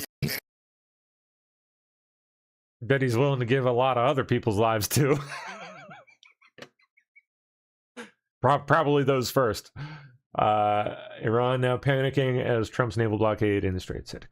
Bet he's willing to give a lot of other people's lives too. Probably those first. Iran now panicking as Trump's naval blockade in the Straits hit.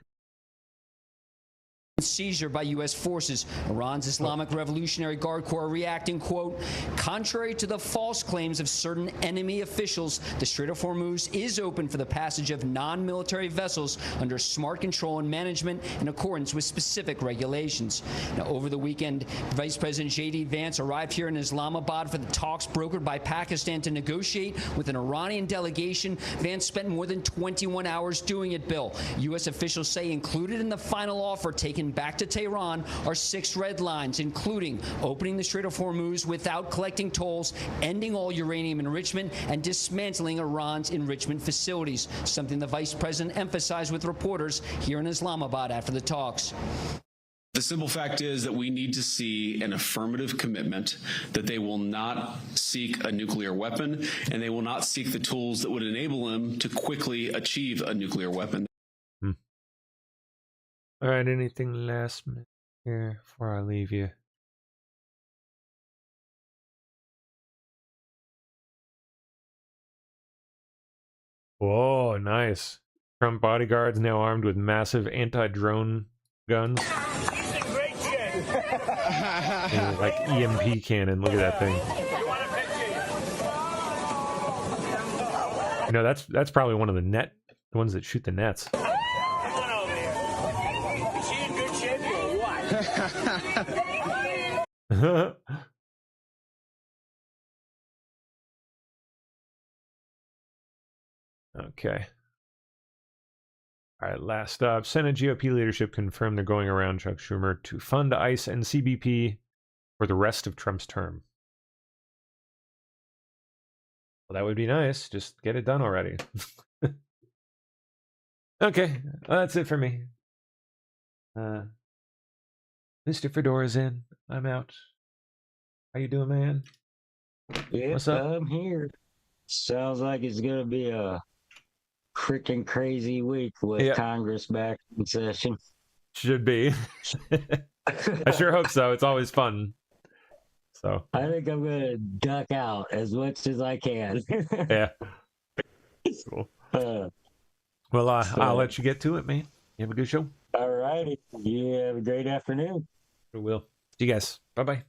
Seizure by U.S. forces. Iran's Islamic Revolutionary Guard Corps reacting, quote, contrary to the false claims of certain enemy officials, the Strait of Hormuz is open for the passage of non-military vessels under smart control and management in accordance with specific regulations. Now, over the weekend, Vice President J.D. Vance arrived here in Islamabad for the talks brokered by Pakistan to negotiate with an Iranian delegation. Vance spent more than 21 hours doing it, Bill. U.S. officials say included in the final offer taken back to Tehran are 6 red lines, including opening the Strait of Hormuz without collecting tolls, ending all uranium enrichment, and dismantling Iran's enrichment facilities, something the vice president emphasized with reporters here in Islamabad after the talks. The simple fact is that we need to see an affirmative commitment that they will not seek a nuclear weapon, and they will not seek the tools that would enable them to quickly achieve a nuclear weapon. All right, anything last minute here before I leave you? Whoa, nice. Trump bodyguards now armed with massive anti-drone guns. And, like EMP cannon. Look at that thing. You know, that's probably one of the ones that shoot the nets. Come on over here. Is she in good shape or what? Okay. All right, last up. Senate GOP leadership confirmed they're going around Chuck Schumer to fund ICE and CBP for the rest of Trump's term. Well, that would be nice. Just get it done already. Okay, well, that's it for me. Mr. Fedora's in. I'm out. How you doing, man? Yep, What's up? I'm here. Sounds like it's going to be a freaking crazy week with Congress back in session. Should be. I sure hope so. It's always fun. So I think I'm going to duck out as much as I can. Yeah. Cool. Well, I'll let you get to it, man. You have a good show. All righty. You have a great afternoon. I will. See you guys. Bye-bye.